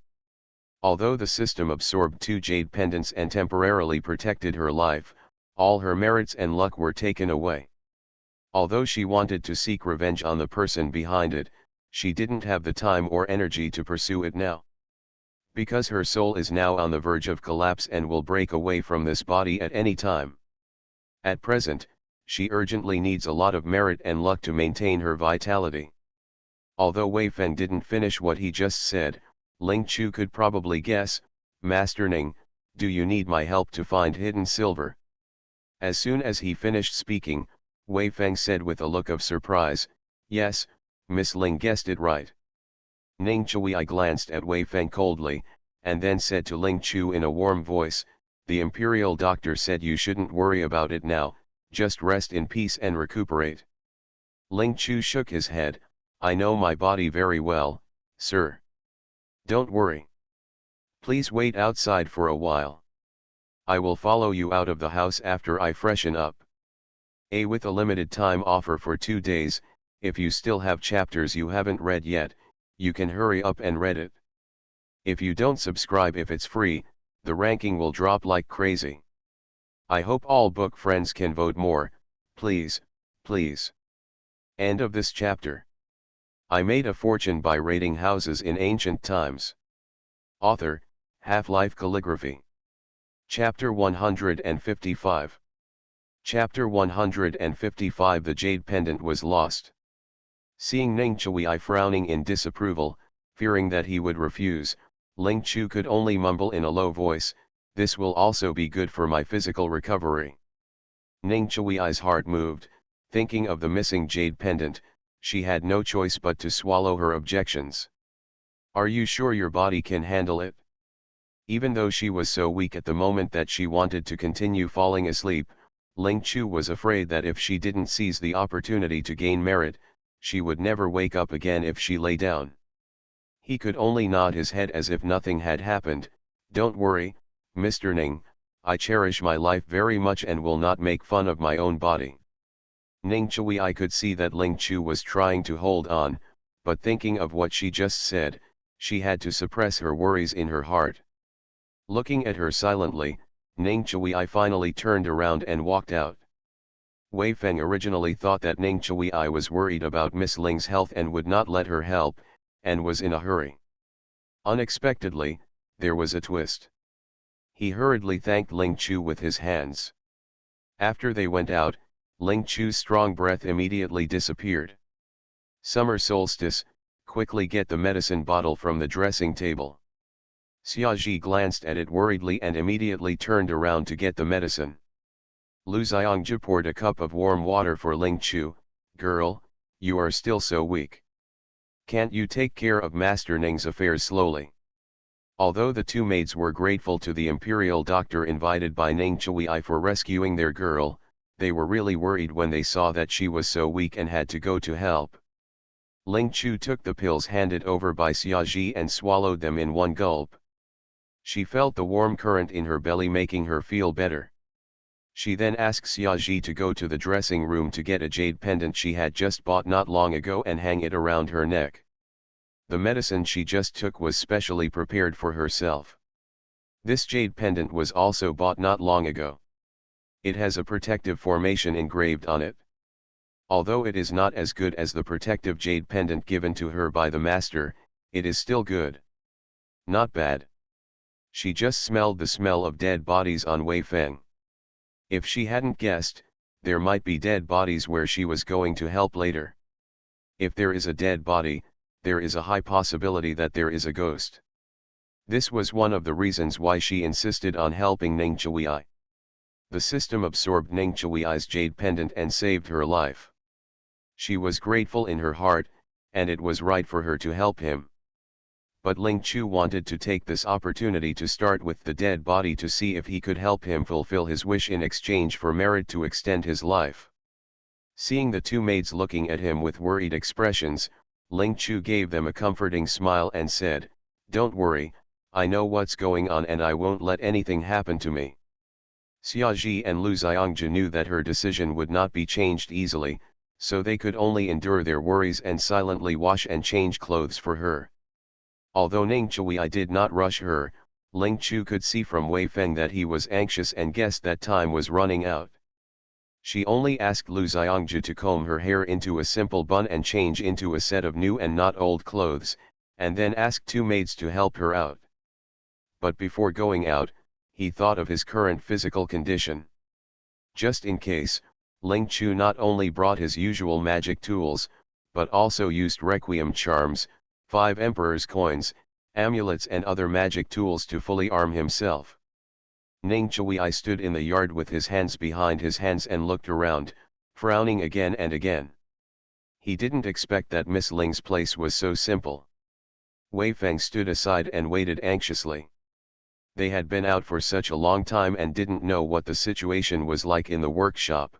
Although the system absorbed 2 jade pendants and temporarily protected her life, all her merits and luck were taken away. Although she wanted to seek revenge on the person behind it, she didn't have the time or energy to pursue it now. Because her soul is now on the verge of collapse and will break away from this body at any time. At present, she urgently needs a lot of merit and luck to maintain her vitality. Although Wei Feng didn't finish what he just said, Ling Chu could probably guess, "Master Ning, do you need my help to find hidden silver?" As soon as he finished speaking, Wei Feng said with a look of surprise, "Yes, Miss Ling guessed it right." Ning Chui glanced at Wei Feng coldly, and then said to Ling Chu in a warm voice, "The imperial doctor said you shouldn't worry about it now, just rest in peace and recuperate." Ling Chu shook his head, "I know my body very well, sir. Don't worry. Please wait outside for a while. I will follow you out of the house after I freshen up." With a limited time offer for 2 days, if you still have chapters you haven't read yet, you can hurry up and read it. If you don't subscribe if it's free, the ranking will drop like crazy. I hope all book friends can vote more, please, please. End of this chapter. I made a fortune by raiding houses in ancient times. Author, Half-Life Calligraphy. Chapter 155. Chapter 155. The jade pendant was lost. Seeing Ning Chui frowning in disapproval, fearing that he would refuse, Ling Chu could only mumble in a low voice, "This will also be good for my physical recovery." Ning Chui's heart moved, thinking of the missing jade pendant. She had no choice but to swallow her objections. "Are you sure your body can handle it?" Even though she was so weak at the moment that she wanted to continue falling asleep, Ling Chu was afraid that if she didn't seize the opportunity to gain merit, she would never wake up again if she lay down. He could only nod his head as if nothing had happened. "Don't worry, Mr. Ning, I cherish my life very much and will not make fun of my own body." Ning Chui could see that Ling Chu was trying to hold on, but thinking of what she just said, she had to suppress her worries in her heart. Looking at her silently, Ning Chui finally turned around and walked out. Wei Feng originally thought that Ning Chui was worried about Miss Ling's health and would not let her help, and was in a hurry. Unexpectedly, there was a twist. He hurriedly thanked Ling Chu with his hands. After they went out, Ling Chu's strong breath immediately disappeared. Summer solstice, quickly get the medicine bottle from the dressing table. Xiaoji glanced at it worriedly and immediately turned around to get the medicine. Lu Xiangji poured a cup of warm water for Ling Chu. Girl, you are still so weak. Can't you take care of Master Ning's affairs slowly? Although the two maids were grateful to the imperial doctor invited by Ning Chui for rescuing their girl, they were really worried when they saw that she was so weak and had to go to help. Ling Chu took the pills handed over by Xiaoji and swallowed them in one gulp. She felt the warm current in her belly making her feel better. She then asked Xiaoji to go to the dressing room to get a jade pendant she had just bought not long ago and hang it around her neck. The medicine she just took was specially prepared for herself. This jade pendant was also bought not long ago. It has a protective formation engraved on it. Although it is not as good as the protective jade pendant given to her by the master, it is still good. Not bad. She just smelled the smell of dead bodies on Wei Feng. If she hadn't guessed, there might be dead bodies where she was going to help later. If there is a dead body, there is a high possibility that there is a ghost. This was one of the reasons why she insisted on helping Ning Chui. The system absorbed Ning Chui's jade pendant and saved her life. She was grateful in her heart, and it was right for her to help him. But Ling Chu wanted to take this opportunity to start with the dead body to see if he could help him fulfill his wish in exchange for merit to extend his life. Seeing the two maids looking at him with worried expressions, Ling Chu gave them a comforting smile and said, "Don't worry, I know what's going on and I won't let anything happen to me." Xiaoji and Lu Xiangji knew that her decision would not be changed easily, so they could only endure their worries and silently wash and change clothes for her. Although Ning Chui did not rush her, Ling Chu could see from Wei Feng that he was anxious and guessed that time was running out. She only asked Lu Xiangji to comb her hair into a simple bun and change into a set of new and not old clothes, and then asked two maids to help her out. But before going out, he thought of his current physical condition. Just in case, Ling Chu not only brought his usual magic tools, but also used requiem charms, 5 emperor's coins, amulets and other magic tools to fully arm himself. Ning Chui stood in the yard with his hands behind his hands and looked around, frowning again and again. He didn't expect that Miss Ling's place was so simple. Wei Feng stood aside and waited anxiously. They had been out for such a long time and didn't know what the situation was like in the workshop.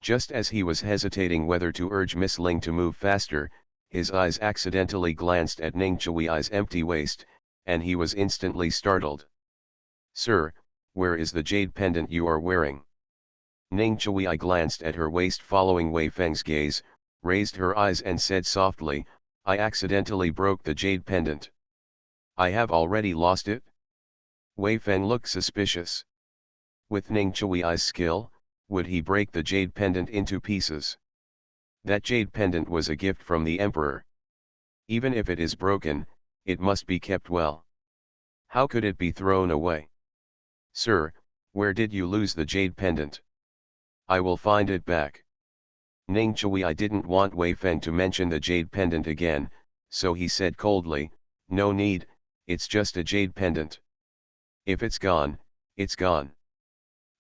Just as he was hesitating whether to urge Miss Ling to move faster, his eyes accidentally glanced at Ning Chui's empty waist, and he was instantly startled. "Sir, where is the jade pendant you are wearing?" Ning Chui glanced at her waist following Wei Feng's gaze, raised her eyes and said softly, "I accidentally broke the jade pendant. I have already lost it?" Wei Feng looked suspicious. With Ning Chui's skill, would he break the jade pendant into pieces? That jade pendant was a gift from the emperor. Even if it is broken, it must be kept well. How could it be thrown away? "Sir, where did you lose the jade pendant? I will find it back." Ning Chui didn't want Wei Feng to mention the jade pendant again, so he said coldly, "No need, it's just a jade pendant. If it's gone, it's gone.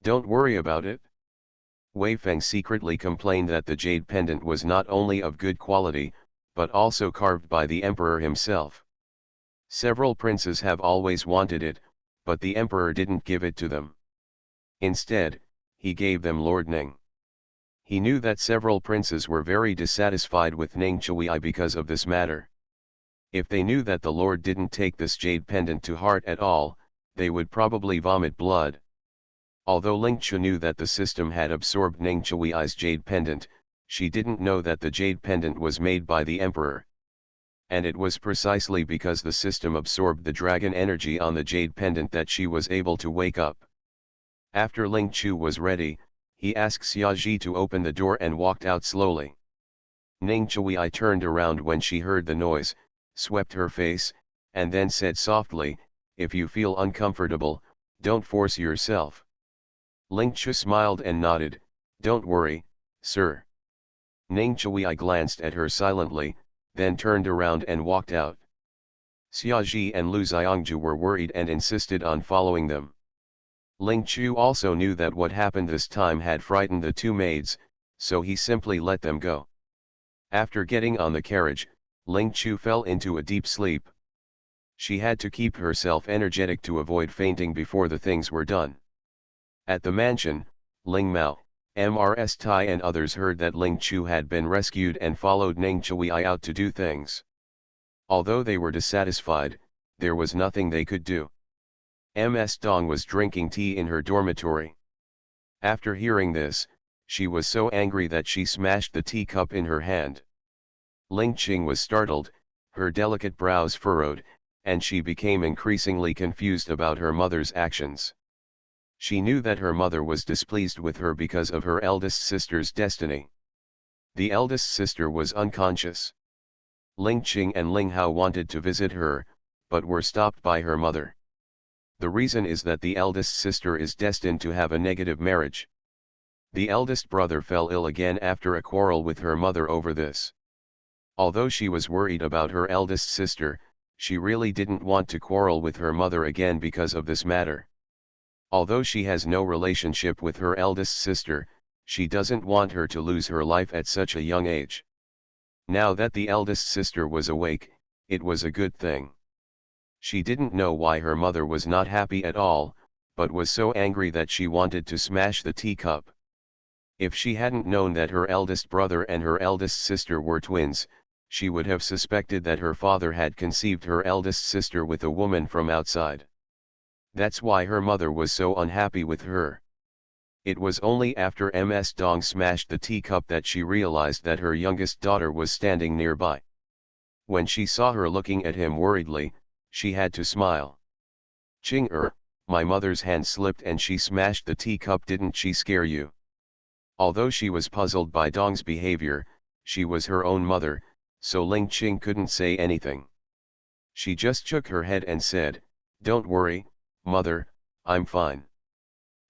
Don't worry about it." Wei Feng secretly complained that the jade pendant was not only of good quality, but also carved by the emperor himself. Several princes have always wanted it, but the emperor didn't give it to them. Instead, he gave them Lord Ning. He knew that several princes were very dissatisfied with Ning Chui because of this matter. If they knew that the Lord didn't take this jade pendant to heart at all, they would probably vomit blood. Although Ling Chu knew that the system had absorbed Ning Chui's jade pendant, she didn't know that the jade pendant was made by the emperor. and it was precisely because the system absorbed the dragon energy on the jade pendant that she was able to wake up. After Ling Chu was ready, he asked Xiaoji to open the door and walked out slowly. Ning Chui turned around when she heard the noise, swept her face, and then said softly, "If you feel uncomfortable, don't force yourself." Ling Chu smiled and nodded, "Don't worry, sir." Ning Chui glanced at her silently, then turned around and walked out. Xiaoji and Lu Xiangju were worried and insisted on following them. Ling Chu also knew that what happened this time had frightened the two maids, so he simply let them go. After getting on the carriage, Ling Chu fell into a deep sleep. She had to keep herself energetic to avoid fainting before the things were done. At the mansion, Ling Mao, Mrs. Tai and others heard that Ling Chu had been rescued and followed Ning Chui out to do things. Although they were dissatisfied, there was nothing they could do. Ms. Dong was drinking tea in her dormitory. After hearing this, she was so angry that she smashed the teacup in her hand. Ling Qing was startled, her delicate brows furrowed, and she became increasingly confused about her mother's actions. She knew that her mother was displeased with her because of her eldest sister's destiny. The eldest sister was unconscious. Ling Qing and Ling Hao wanted to visit her, but were stopped by her mother. The reason is that the eldest sister is destined to have a negative marriage. The eldest brother fell ill again after a quarrel with her mother over this. Although she was worried about her eldest sister, she really didn't want to quarrel with her mother again because of this matter. Although she has no relationship with her eldest sister, she doesn't want her to lose her life at such a young age. Now that the eldest sister was awake, it was a good thing. She didn't know why her mother was not happy at all, but was so angry that she wanted to smash the teacup. If she hadn't known that her eldest brother and her eldest sister were twins, she would have suspected that her father had conceived her eldest sister with a woman from outside. That's why her mother was so unhappy with her. It was only after Ms. Dong smashed the teacup that she realized that her youngest daughter was standing nearby. When she saw her looking at him worriedly, she had to smile. "Qing my mother's hand slipped and she smashed the teacup, didn't she scare you?" Although she was puzzled by Dong's behavior, she was her own mother, so Ling Qing couldn't say anything. She just shook her head and said, "Don't worry, mother, I'm fine."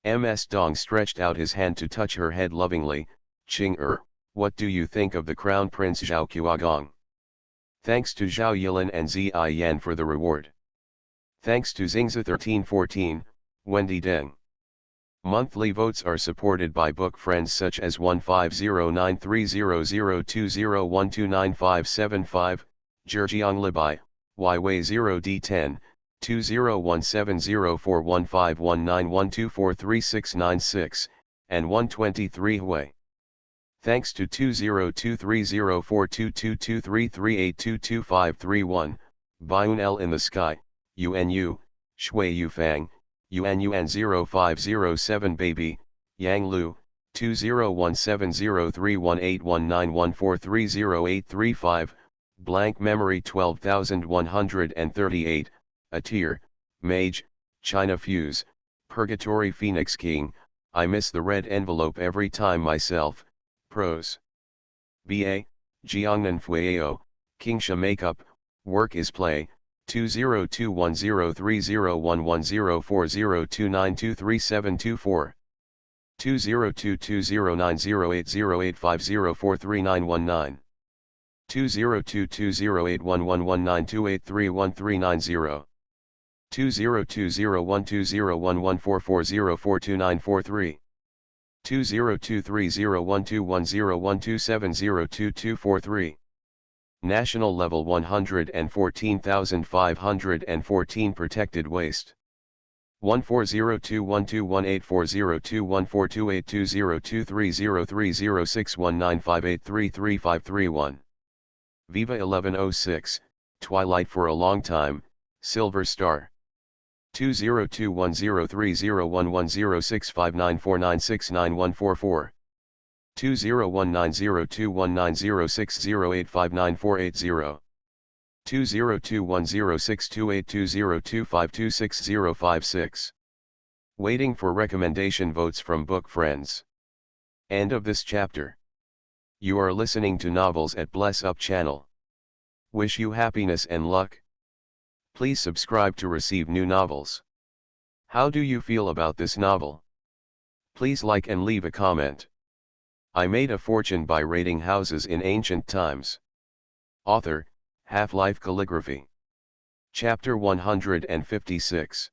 Ms. Dong stretched out his hand to touch her head lovingly. "Qing what do you think of the Crown Prince Zhao Qiagong?" Thanks to Zhao Yilin and Zi Yan for the reward. Thanks to Xingza1314, Wendy Deng. Monthly votes are supported by book friends such as 1509300201295575, Zhejiang Libai, Weiwei 0D10, 201704151912436696, and 123 Hui. Thanks to 202304222338222531, Bayun L in the Sky, UNU, Shui Yufang, UNUN 0507 Baby, Yang Lu, 201703181914308335, Blank Memory 12138, Atir, Mage, China Fuse, Purgatory Phoenix King, I miss the red envelope every time myself, Pros. BA, Jiangnan Fueo, Kingsha Makeup, Work is Play, 20210301104029237224. 202209080850439119. 202208111928313990. 20201201201144042943. 202301210127022243. National Level 114,514 Protected Waste. 140212184022142802303061958333531. Viva 1106, Twilight for a Long Time, Silver Star. 20210301106594969144. 201902190608594880. 202106282025266056. Waiting for recommendation votes from book friends. End of this chapter. You are listening to Novels at Bless Up channel. Wish you happiness and luck. Please subscribe to receive new novels. How do you feel about this novel? Please like and leave a comment. I made a fortune by raiding houses in ancient times. Author, Half-Life Calligraphy. Chapter 156.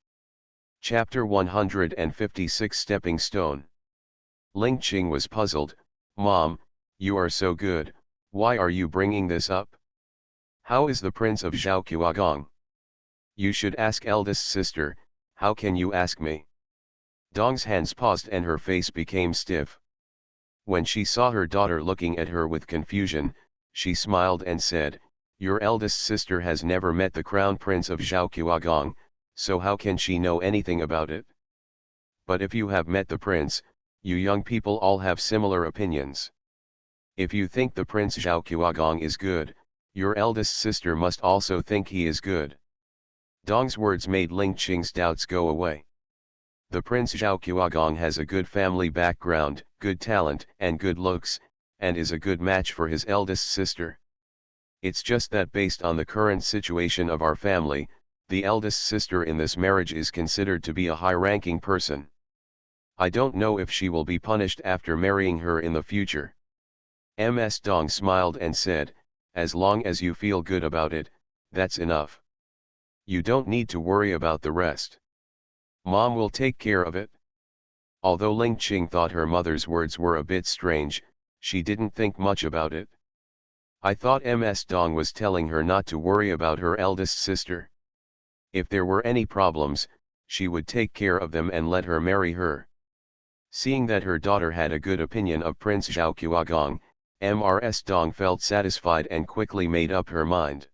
Chapter 156 Stepping Stone. Ling Qing was puzzled. Mom, you are so good, why are you bringing this up? How is the Prince of Zhaoqiagong? You should ask eldest sister, how can you ask me? Dong's hands paused and her face became stiff. When she saw her daughter looking at her with confusion, she smiled and said, your eldest sister has never met the Crown Prince of Zhaoqiagong, so how can she know anything about it? But if you have met the prince, you young people all have similar opinions. If you think the Prince Zhaoqiagong is good, your eldest sister must also think he is good. Dong's words made Ling Qing's doubts go away. The Prince Zhaoqiagong has a good family background, good talent and good looks, and is a good match for his eldest sister. It's just that based on the current situation of our family, the eldest sister in this marriage is considered to be a high-ranking person. I don't know if she will be punished after marrying her in the future. Ms. Dong smiled and said, as long as you feel good about it, that's enough. You don't need to worry about the rest. Mom will take care of it. Although Ling Qing thought her mother's words were a bit strange, she didn't think much about it. I thought Ms. Dong was telling her not to worry about her eldest sister. If there were any problems, she would take care of them and let her marry her. Seeing that her daughter had a good opinion of Prince Zhaoqiagong, Ms. Dong felt satisfied and quickly made up her mind.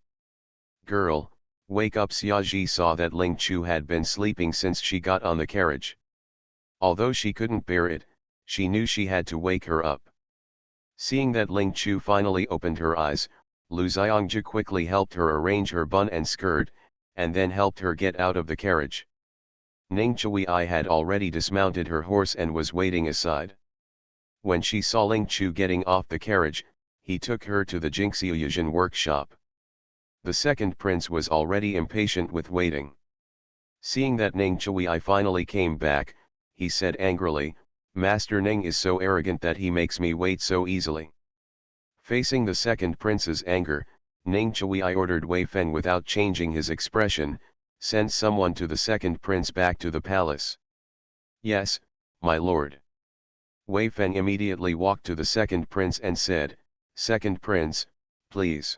Girl, wake up. Xiaoji saw that Ling Chu had been sleeping since she got on the carriage. Although she couldn't bear it, she knew she had to wake her up. Seeing that Ling Chu finally opened her eyes, Lu Xiangji quickly helped her arrange her bun and skirt, and then helped her get out of the carriage. Ning Chui had already dismounted her horse and was waiting aside. When she saw Ling Chu getting off the carriage, he took her to the Jingxiuyuan workshop. The second prince was already impatient with waiting. Seeing that Ning Chui finally came back, he said angrily, Master Ning is so arrogant that he makes me wait so easily. Facing the second prince's anger, Ning Chui ordered Wei Feng without changing his expression, send someone to the second prince back to the palace. Yes, my lord. Wei Feng immediately walked to the second prince and said, Second prince, please.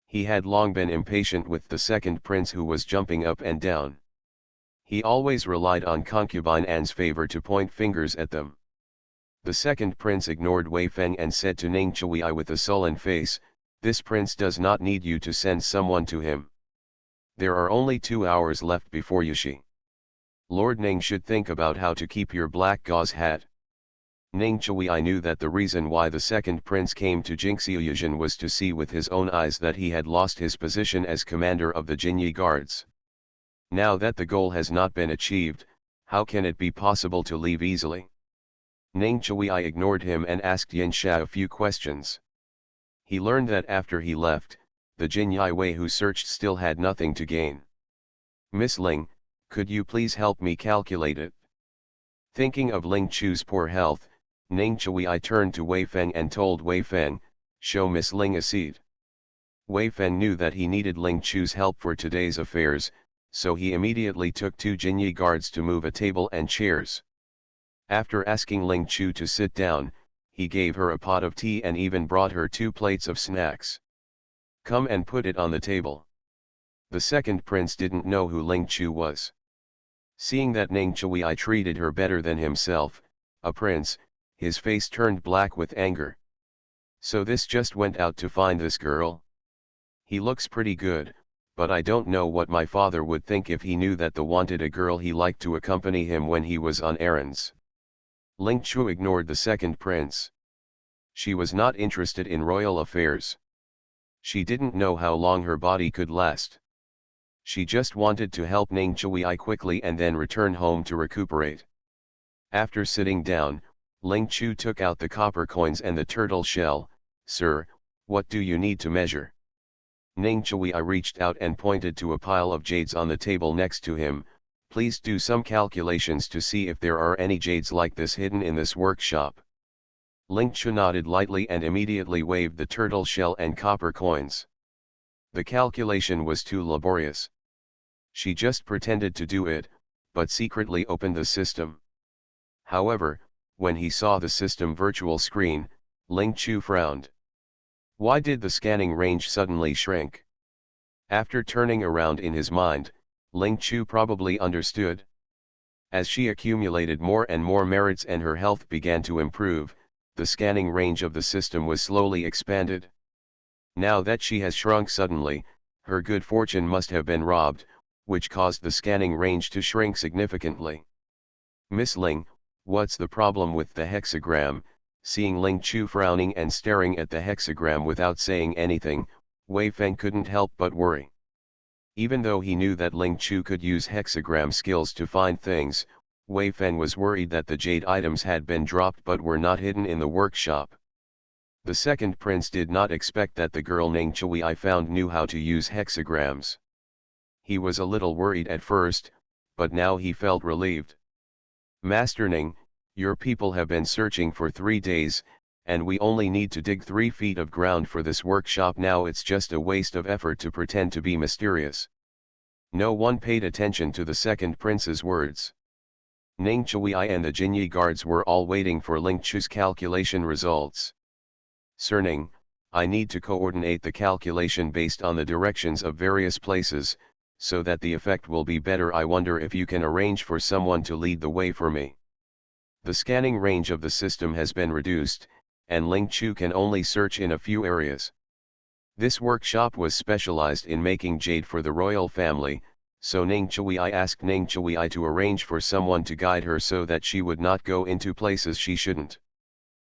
He had long been impatient with the second prince who was jumping up and down. He always relied on concubine Anne's favor to point fingers at them. The second prince ignored Wei Feng and said to Ning Chui with a sullen face, this prince does not need you to send someone to him. There are only 2 hours left before Yushi. Lord Ning should think about how to keep your black gauze hat. Ning Chui knew that the reason why the second prince came to Jingxiuyuan was to see with his own eyes that he had lost his position as commander of the Jinyi guards. Now that the goal has not been achieved, how can it be possible to leave easily? Ning Chui ignored him and asked Yin Sha a few questions. He learned that after he left, the Jinyi Wei who searched still had nothing to gain. Miss Ling, could you please help me calculate it? Thinking of Ling Chu's poor health, Ning Chui turned to Wei Feng and told Wei Feng, show Miss Ling a seat. Wei Feng knew that he needed Ling Chu's help for today's affairs, so he immediately took 2 Jinyi guards to move a table and chairs. After asking Ling Chu to sit down, he gave her a pot of tea and even brought her 2 plates of snacks. Come and put it on the table. The second prince didn't know who Ling Chu was. Seeing that Ning Chui treated her better than himself, a prince, his face turned black with anger. So this just went out to find this girl? He looks pretty good, but I don't know what my father would think if he knew that the wanted a girl he liked to accompany him when he was on errands. Ling Chu ignored the second prince. She was not interested in royal affairs. She didn't know how long her body could last. She just wanted to help Ning Chui quickly and then return home to recuperate. After sitting down, Ling Chu took out the copper coins and the turtle shell. "Sir, what do you need to measure?" Ning Chui reached out and pointed to a pile of jades on the table next to him. "Please do some calculations to see if there are any jades like this hidden in this workshop." Ling Chu nodded lightly and immediately waved the turtle shell and copper coins. The calculation was too laborious. She just pretended to do it, but secretly opened the system. However, when he saw the system virtual screen, Ling Chu frowned. Why did the scanning range suddenly shrink? After turning around in his mind, Ling Chu probably understood. As she accumulated more and more merits and her health began to improve, the scanning range of the system was slowly expanded. Now that she has shrunk suddenly, her good fortune must have been robbed, which caused the scanning range to shrink significantly. "Miss Ling, what's the problem with the hexagram?" Seeing Ling Chu frowning and staring at the hexagram without saying anything, Wei Feng couldn't help but worry. Even though he knew that Ling Chu could use hexagram skills to find things, Wei Feng was worried that the jade items had been dropped but were not hidden in the workshop. The second prince did not expect that the girl Ning Chui found knew how to use hexagrams. He was a little worried at first, but now he felt relieved. "Master Ning, your people have been searching for 3 days, and we only need to dig 3 feet of ground for this workshop now. It's just a waste of effort to pretend to be mysterious." No one paid attention to the second prince's words. Ning Chui and the Jinyi guards were all waiting for Ling Chu's calculation results. "Sir Ning, I need to coordinate the calculation based on the directions of various places, so that the effect will be better. I wonder if you can arrange for someone to lead the way for me." The scanning range of the system has been reduced, and Ling Chu can only search in a few areas. This workshop was specialized in making jade for the royal family, so Ning Chui asked Ning Chui to arrange for someone to guide her so that she would not go into places she shouldn't.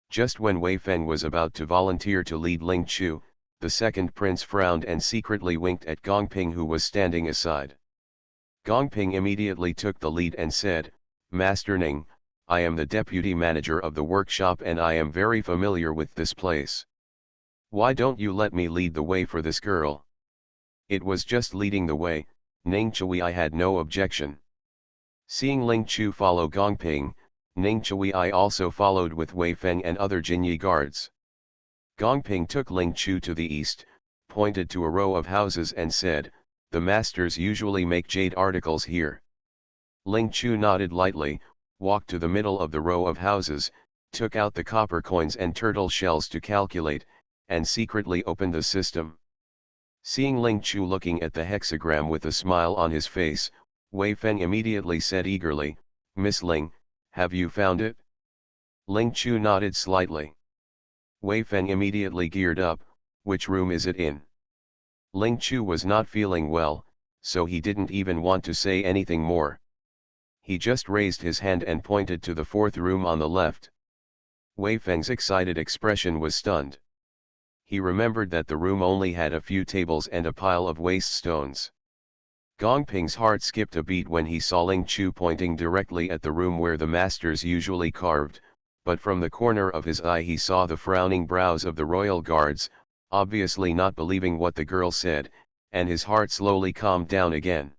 Just when Wei Feng was about to volunteer to lead Ling Chu, the second prince frowned and secretly winked at Gongping, who was standing aside. Gongping immediately took the lead and said, "Master Ning, I am the deputy manager of the workshop and I am very familiar with this place. Why don't you let me lead the way for this girl?" It was just leading the way. Ning Chui had no objection. Seeing Ling Chu follow Gongping, Ning Chui also followed with Wei Feng and other Jinyi guards. Gongping took Ling Chu to the east, pointed to a row of houses and said, "The masters usually make jade articles here." Ling Chu nodded lightly, walked to the middle of the row of houses, took out the copper coins and turtle shells to calculate, and secretly opened the system. Seeing Ling Chu looking at the hexagram with a smile on his face, Wei Feng immediately said eagerly, "Miss Ling, have you found it?" Ling Chu nodded slightly. Wei Feng immediately geared up, "Which room is it in?" Ling Chu was not feeling well, so he didn't even want to say anything more. He just raised his hand and pointed to the 4th room on the left. Wei Feng's excited expression was stunned. He remembered that the room only had a few tables and a pile of waste stones. Gongping's heart skipped a beat when he saw Ling Chu pointing directly at the room where the masters usually carved, but from the corner of his eye he saw the frowning brows of the royal guards, obviously not believing what the girl said, and his heart slowly calmed down again.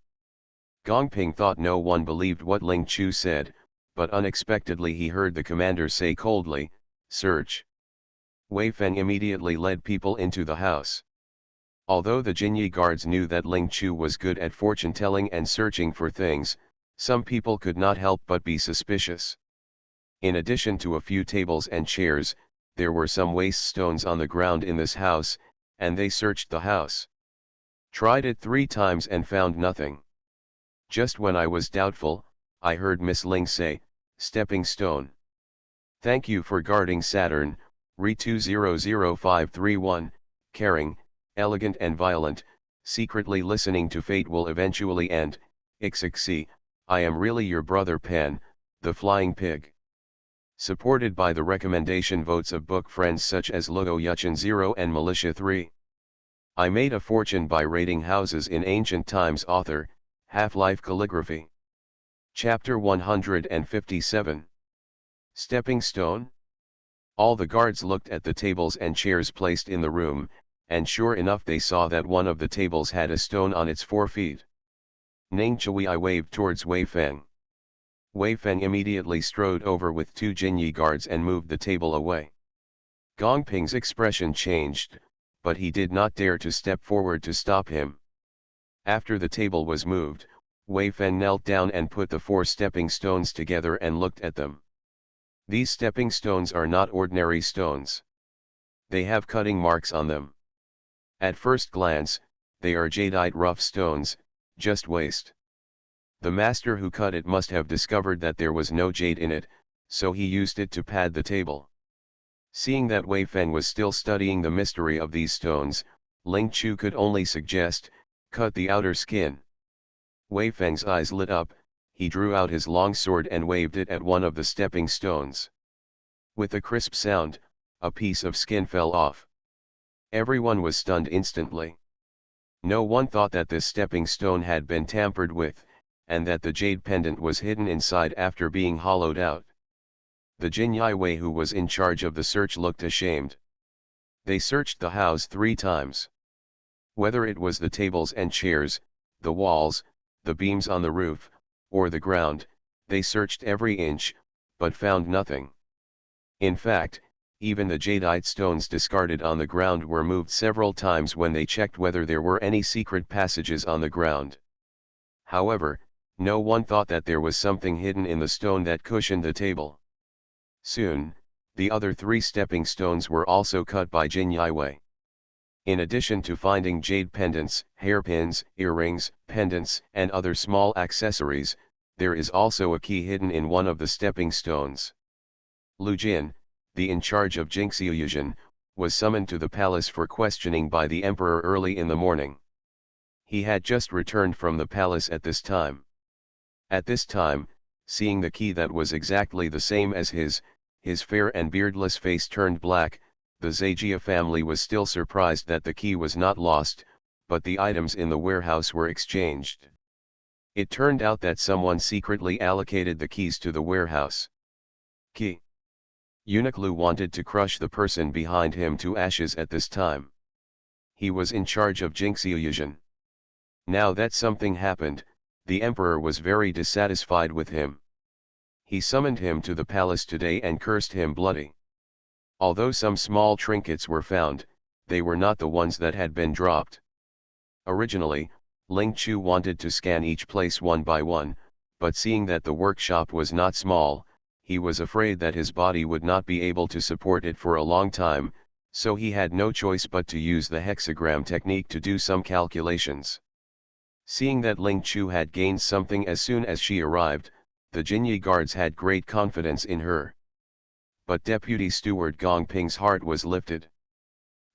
Gongping thought no one believed what Ling Chu said, but unexpectedly he heard the commander say coldly, "Search." Wei Feng immediately led people into the house. Although the Jinyi guards knew that Ling Chu was good at fortune-telling and searching for things, some people could not help but be suspicious. In addition to a few tables and chairs, there were some waste stones on the ground in this house, and they searched the house. Tried it 3 times and found nothing. Just when I was doubtful, I heard Miss Ling say, "Stepping stone." "Thank you for guarding Saturn, Re200531, caring, elegant and violent, secretly listening to fate will eventually end, Ixixi, I am really your brother Pan, the flying pig." Supported by the recommendation votes of book friends such as Logo Yuchin 0 and Militia 3. I made a fortune by raiding houses in ancient times. Author, Half-Life Calligraphy. Chapter 157. Stepping Stone? All the guards looked at the tables and chairs placed in the room, and sure enough they saw that one of the tables had a stone on its 4 feet. Ning Chui waved towards Wei Feng. Wei Feng immediately strode over with 2 Jinyi guards and moved the table away. Gong Ping's expression changed, but he did not dare to step forward to stop him. After the table was moved, Wei Feng knelt down and put the 4 stepping stones together and looked at them. These stepping stones are not ordinary stones. They have cutting marks on them. At first glance, they are jadeite rough stones, just waste. The master who cut it must have discovered that there was no jade in it, so he used it to pad the table. Seeing that Wei Feng was still studying the mystery of these stones, Ling Chu could only suggest, cut the outer skin. Wei Feng's eyes lit up, he drew out his long sword and waved it at one of the stepping stones. With a crisp sound, a piece of skin fell off. Everyone was stunned instantly. No one thought that this stepping stone had been tampered with, and that the jade pendant was hidden inside after being hollowed out. The Jinyai Wei who was in charge of the search looked ashamed. They searched the house 3 times. Whether it was the tables and chairs, the walls, the beams on the roof, or the ground, they searched every inch, but found nothing. In fact, even the jadeite stones discarded on the ground were moved several times when they checked whether there were any secret passages on the ground. However, no one thought that there was something hidden in the stone that cushioned the table. Soon, the other 3 stepping stones were also cut by Jinyai Wei. In addition to finding jade pendants, hairpins, earrings, pendants, and other small accessories, there is also a key hidden in one of the stepping stones. Lu Jin, the in charge of Jingxiuyuan, was summoned to the palace for questioning by the emperor early in the morning. He had just returned from the palace at this time. At this time, seeing the key that was exactly the same as his fair and beardless face turned black, the Zajia family was still surprised that the key was not lost, but the items in the warehouse were exchanged. It turned out that someone secretly allocated the keys to the warehouse. Key. Eunuch Lu wanted to crush the person behind him to ashes at this time. He was in charge of Jingxiuyuan. Now that something happened, the emperor was very dissatisfied with him. He summoned him to the palace today and cursed him bloody. Although some small trinkets were found, they were not the ones that had been dropped. Originally, Ling Chu wanted to scan each place one by one, but seeing that the workshop was not small, he was afraid that his body would not be able to support it for a long time, so he had no choice but to use the hexagram technique to do some calculations. Seeing that Ling Chu had gained something as soon as she arrived, the Jinyi guards had great confidence in her. But Deputy Steward Gong Ping's heart was lifted.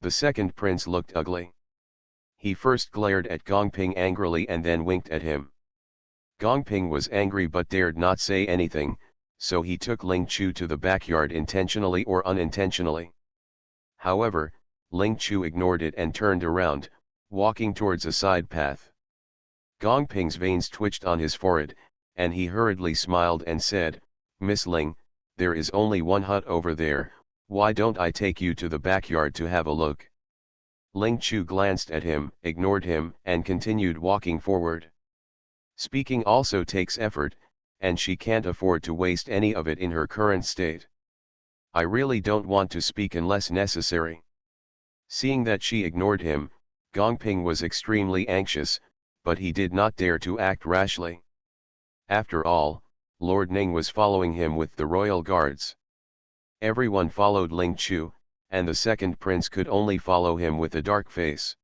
The second prince looked ugly. He first glared at Gong Ping angrily and then winked at him. Gong Ping was angry but dared not say anything, so he took Ling Chu to the backyard intentionally or unintentionally. However, Ling Chu ignored it and turned around, walking towards a side path. Gong Ping's veins twitched on his forehead, and he hurriedly smiled and said, "Miss Ling, there is only one hut over there, why don't I take you to the backyard to have a look?" Ling Chu glanced at him, ignored him, and continued walking forward. Speaking also takes effort, and she can't afford to waste any of it in her current state. "I really don't want to speak unless necessary." Seeing that she ignored him, Gong Ping was extremely anxious, but he did not dare to act rashly. After all, Lord Ning was following him with the royal guards. Everyone followed Ling Chu, and the second prince could only follow him with a dark face.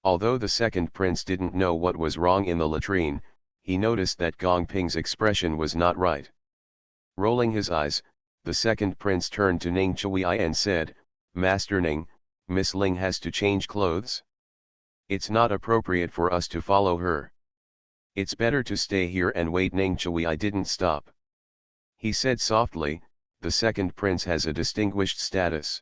Although the second prince didn't know what was wrong in the latrine, he noticed that Gong Ping's expression was not right. Rolling his eyes, the second prince turned to Ning Chui and said, "Master Ning, Miss Ling has to change clothes. It's not appropriate for us to follow her. It's better to stay here and wait." Ning Chui didn't stop. He said softly, "The second prince has a distinguished status.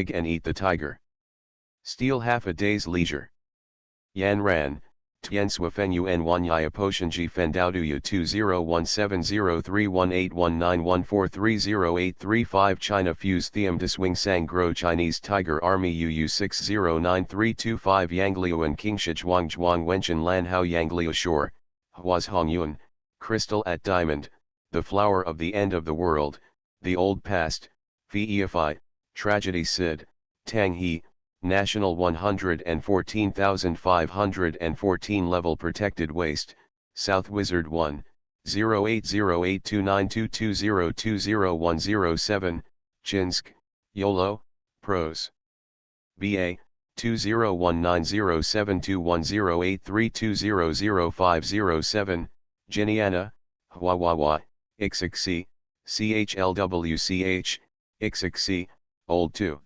pig and eat the tiger. Steal half a day's leisure. Yan Ran, Tien Swafenyu En Wanyaya Poshanji Fendauduyu 201703181914308335 China Fuse Thiam Deswing Sang Gro Chinese Tiger Army UU 609325 Yangliu and Kingshijwang Zhuang Wenchen Lan Hao Yangliu Shore, Huaz Hongyun, Crystal at Diamond, the flower of the end of the world, the old past, Sci-fi, Tragedy Sid, Tang He, National 114,514 Level Protected Waste, South Wizard 1, 0808292220201007, Chinsk, YOLO, Pros. BA, 201907210832000507, Jiniana, Huawawa, Ixixi, CHLWCH, Ixixi, Old 2.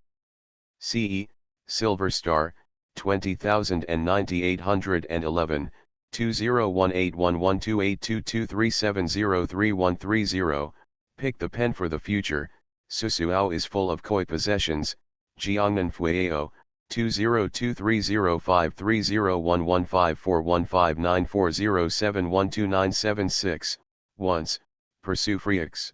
CE, Silver Star, 20,9811, 201811282237031330, pick the pen for the future, Susuao is full of koi possessions, Jiangnan Fueo, 202305301154159407129776, once, Pursue Freaks.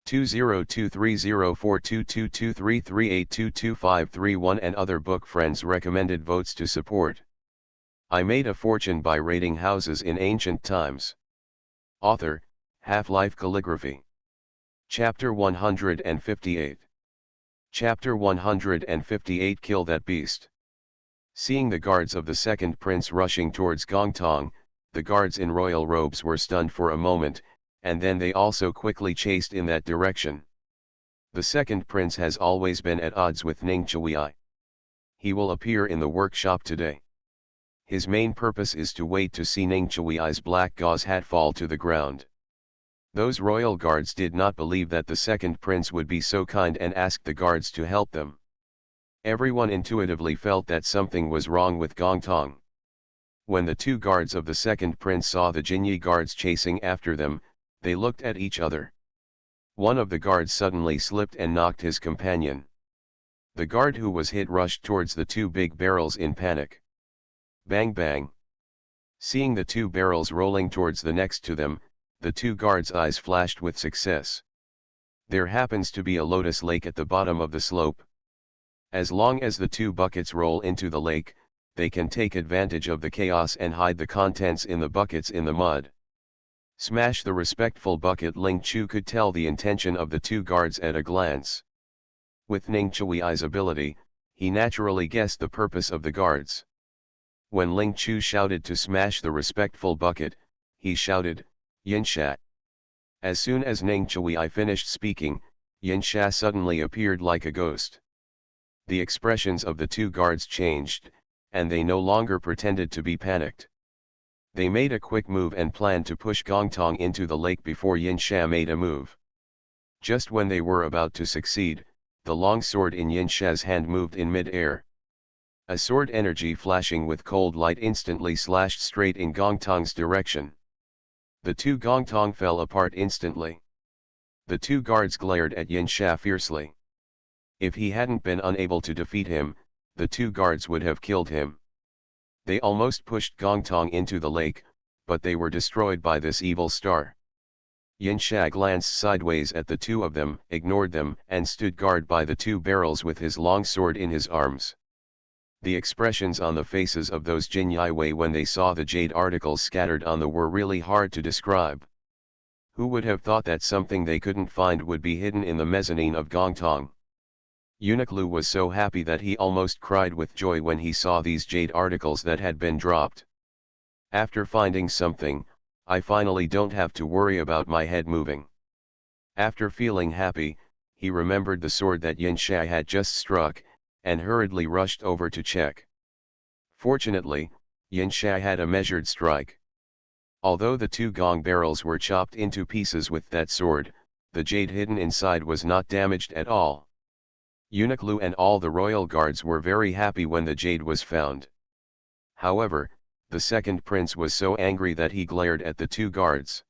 202304222338222531 and other book friends recommended votes to support. I made a fortune by raiding houses in ancient times. Author, Half-Life Calligraphy. Chapter 158. Chapter 158 Kill That Beast. Seeing the guards of the second prince rushing towards Gongtong, the guards in royal robes were stunned for a moment, and then they also quickly chased in that direction. The second prince has always been at odds with Ning Chui. He will appear in the workshop today. His main purpose is to wait to see Ning Chui's black gauze hat fall to the ground. Those royal guards did not believe that the second prince would be so kind and asked the guards to help them. Everyone intuitively felt that something was wrong with Gongtong. When the two guards of the second prince saw the Jinyi guards chasing after them, they looked at each other. One of the guards suddenly slipped and knocked his companion. The guard who was hit rushed towards the two big barrels in panic. Bang bang. Seeing the two barrels rolling towards the next to them, the two guards' eyes flashed with success. There happens to be a lotus lake at the bottom of the slope. As long as the two buckets roll into the lake, they can take advantage of the chaos and hide the contents in the buckets in the mud. Smash the respectful bucket. Ling Chu could tell the intention of the two guards at a glance. With Ning Chui's ability, he naturally guessed the purpose of the guards. When Ling Chu shouted to smash the respectful bucket, he shouted, Yinsha. As soon as Ning Chui finished speaking, Yinsha suddenly appeared like a ghost. The expressions of the two guards changed, and they no longer pretended to be panicked. They made a quick move and planned to push Gongtong into the lake before Yinsha made a move. Just when they were about to succeed, the long sword in Yinsha's hand moved in mid-air. A sword energy flashing with cold light instantly slashed straight in Gongtong's direction. The two Gongtong fell apart instantly. The two guards glared at Yinsha fiercely. If he hadn't been unable to defeat him, the two guards would have killed him. They almost pushed Gongtong into the lake, but they were destroyed by this evil star. Yinsha glanced sideways at the two of them, ignored them, and stood guard by the two barrels with his long sword in his arms. The expressions on the faces of those Jinyai when they saw the jade articles scattered on the were really hard to describe. Who would have thought that something they couldn't find would be hidden in the mezzanine of Gongtong? Eunuch Lu was so happy that he almost cried with joy when he saw these jade articles that had been dropped. After finding something, I finally don't have to worry about my head moving. After feeling happy, he remembered the sword that Yinsha had just struck, and hurriedly rushed over to check. Fortunately, Yinsha had a measured strike. Although the two gong barrels were chopped into pieces with that sword, the jade hidden inside was not damaged at all. Eunuch Lu and all the royal guards were very happy when the jade was found. However, the second prince was so angry that he glared at the two guards.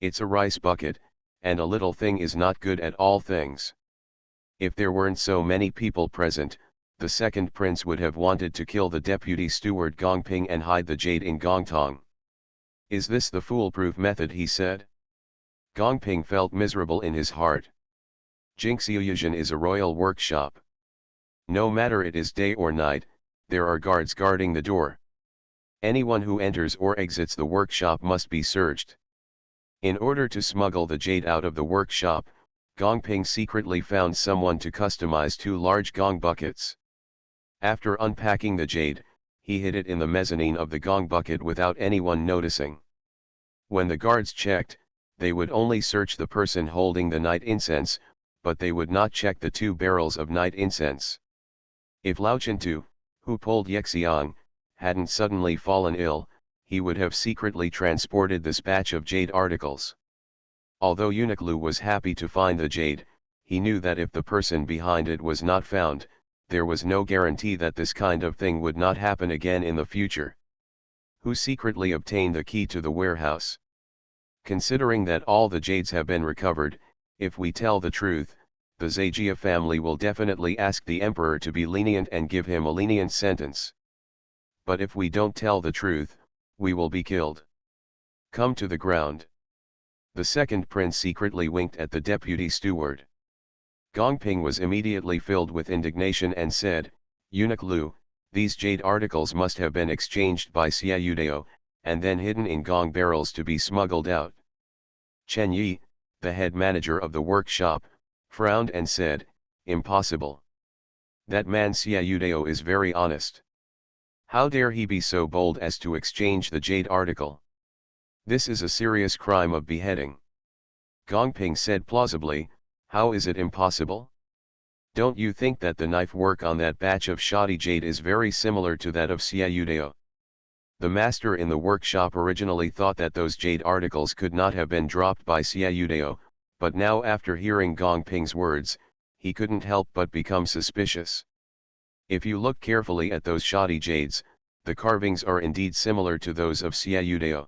It's a rice bucket, and a little thing is not good at all things. If there weren't so many people present, the second prince would have wanted to kill the deputy steward Gongping and hide the jade in Gongtong. Is this the foolproof method? He said. Gongping felt miserable in his heart. Jingxiuyuan is a royal workshop. No matter it is day or night, there are guards guarding the door. Anyone who enters or exits the workshop must be searched. In order to smuggle the jade out of the workshop, Gongping secretly found someone to customize 2 large gong buckets. After unpacking the jade, he hid it in the mezzanine of the gong bucket without anyone noticing. When the guards checked, they would only search the person holding the night incense, but they would not check the 2 barrels of night incense. If Lao Chentu, who pulled Yexiang, hadn't suddenly fallen ill, he would have secretly transported this batch of jade articles. Although Eunuch Lu was happy to find the jade, he knew that if the person behind it was not found, there was no guarantee that this kind of thing would not happen again in the future. Who secretly obtained the key to the warehouse? Considering that all the jades have been recovered, if we tell the truth, the Zhejiang family will definitely ask the emperor to be lenient and give him a lenient sentence. But if we don't tell the truth, we will be killed. Come to the ground. The second prince secretly winked at the deputy steward. Gongping was immediately filled with indignation and said, "Eunuch Lu, these jade articles must have been exchanged by Xiaodao, and then hidden in gong barrels to be smuggled out." Chen Yi, the head manager of the workshop, frowned and said, "Impossible. That man Xiaodao is very honest. How dare he be so bold as to exchange the jade article? This is a serious crime of beheading." Gongping said plausibly, "How is it impossible? Don't you think that the knife work on that batch of shoddy jade is very similar to that of Xiaodao?" The master in the workshop originally thought that those jade articles could not have been dropped by Xiaodao, but now after hearing Gongping's words, he couldn't help but become suspicious. If you look carefully at those shoddy jades, the carvings are indeed similar to those of Xiaodao.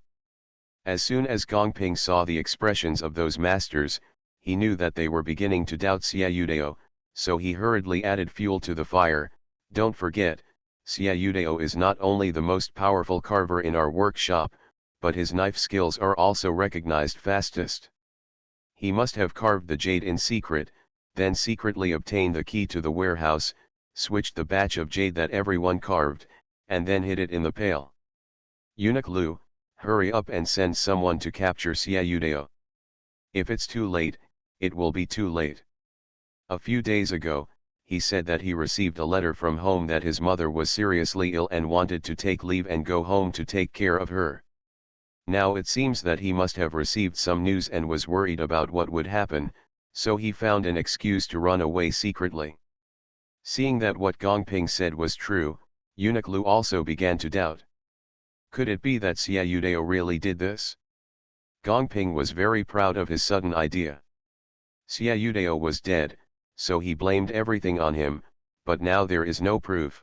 As soon as Gongping saw the expressions of those masters, he knew that they were beginning to doubt Xiaodao, so he hurriedly added fuel to the fire. "Don't forget, Xiaodao is not only the most powerful carver in our workshop, but his knife skills are also recognized fastest. He must have carved the jade in secret, then secretly obtained the key to the warehouse, switched the batch of jade that everyone carved, and then hid it in the pail. Eunuch Lu, hurry up and send someone to capture Xiaodao. If it's too late, it will be too late." A few days ago, he said that he received a letter from home that his mother was seriously ill and wanted to take leave and go home to take care of her. Now it seems that he must have received some news and was worried about what would happen, so he found an excuse to run away secretly. Seeing that what Gongping said was true, Eunuch Lu also began to doubt. Could it be that Xiaodao really did this? Gongping was very proud of his sudden idea. Xiaodao was dead, so he blamed everything on him, but now there is no proof.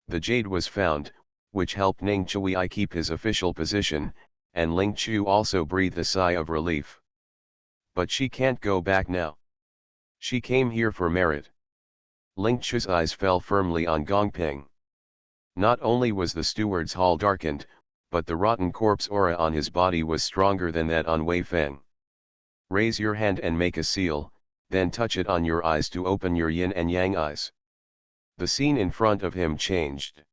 The jade was found, which helped Ning Chui keep his official position, and Ling Chu also breathed a sigh of relief. But she can't go back now. She came here for merit. Ling Chu's eyes fell firmly on Gongping. Not only was the steward's hall darkened, but the rotten corpse aura on his body was stronger than that on Wei Feng. "Raise your hand and make a seal, then touch it on your eyes to open your yin and yang eyes." The scene in front of him changed.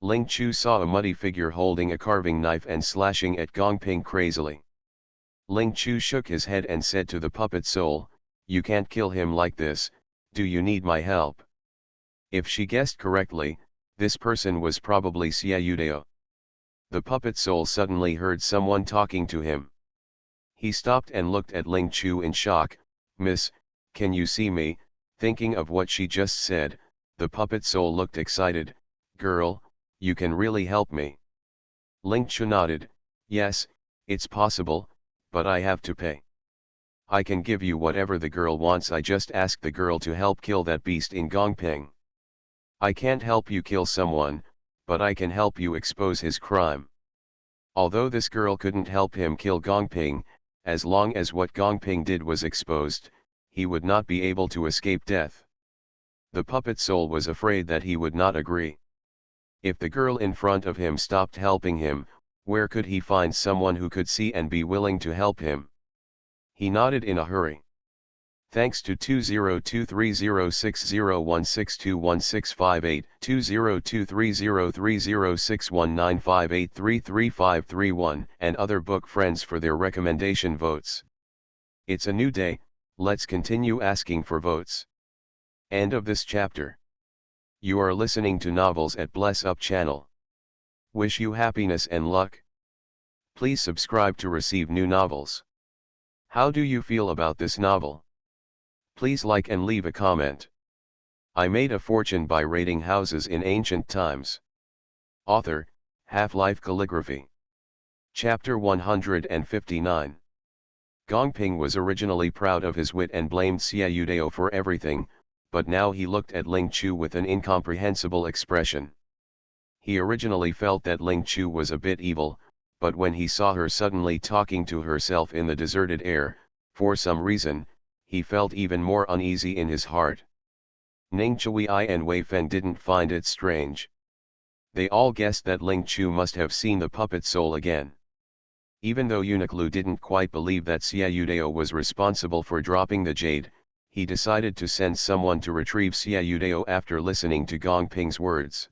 Ling Chu saw a muddy figure holding a carving knife and slashing at Gongping crazily. Ling Chu shook his head and said to the puppet soul, "You can't kill him like this, do you need my help?" If she guessed correctly, this person was probably Xiaodao. The puppet soul suddenly heard someone talking to him. He stopped and looked at Ling Chu in shock. "Miss, can you see me?" Thinking of what she just said, the puppet soul looked excited. "Girl, you can really help me." Ling Chu nodded. "Yes, it's possible, but I have to pay. I can give you whatever the girl wants, I just ask the girl to help kill that beast in Gongping. I can't help you kill someone, but I can help you expose his crime." Although this girl couldn't help him kill Gongping, as long as what Gongping did was exposed, he would not be able to escape death. The puppet soul was afraid that he would not agree. If the girl in front of him stopped helping him, where could he find someone who could see and be willing to help him? He nodded in a hurry. Thanks to 20230601621658, 202303061958333531, and other book friends for their recommendation votes. It's a new day, Let's continue asking for votes. End of this chapter. You are listening to Novels at Bless Up channel. Wish you happiness and luck. Please subscribe to receive new novels. How do you feel about this novel? Please like and leave a comment. I made a fortune by raiding houses in ancient times. Author, Half-Life Calligraphy. Chapter 159. Gongping was originally proud of his wit and blamed Xiaodao for everything, but now he looked at Ling Chu with an incomprehensible expression. He originally felt that Ling Chu was a bit evil, but when he saw her suddenly talking to herself in the deserted air, for some reason, he felt even more uneasy in his heart. Ning Chui and Wei Feng didn't find it strange. They all guessed that Ling Chu must have seen the puppet soul again. Even though Eunuch Lu didn't quite believe that Xiaodao was responsible for dropping the jade, he decided to send someone to retrieve Xiaodao after listening to Gongping's words.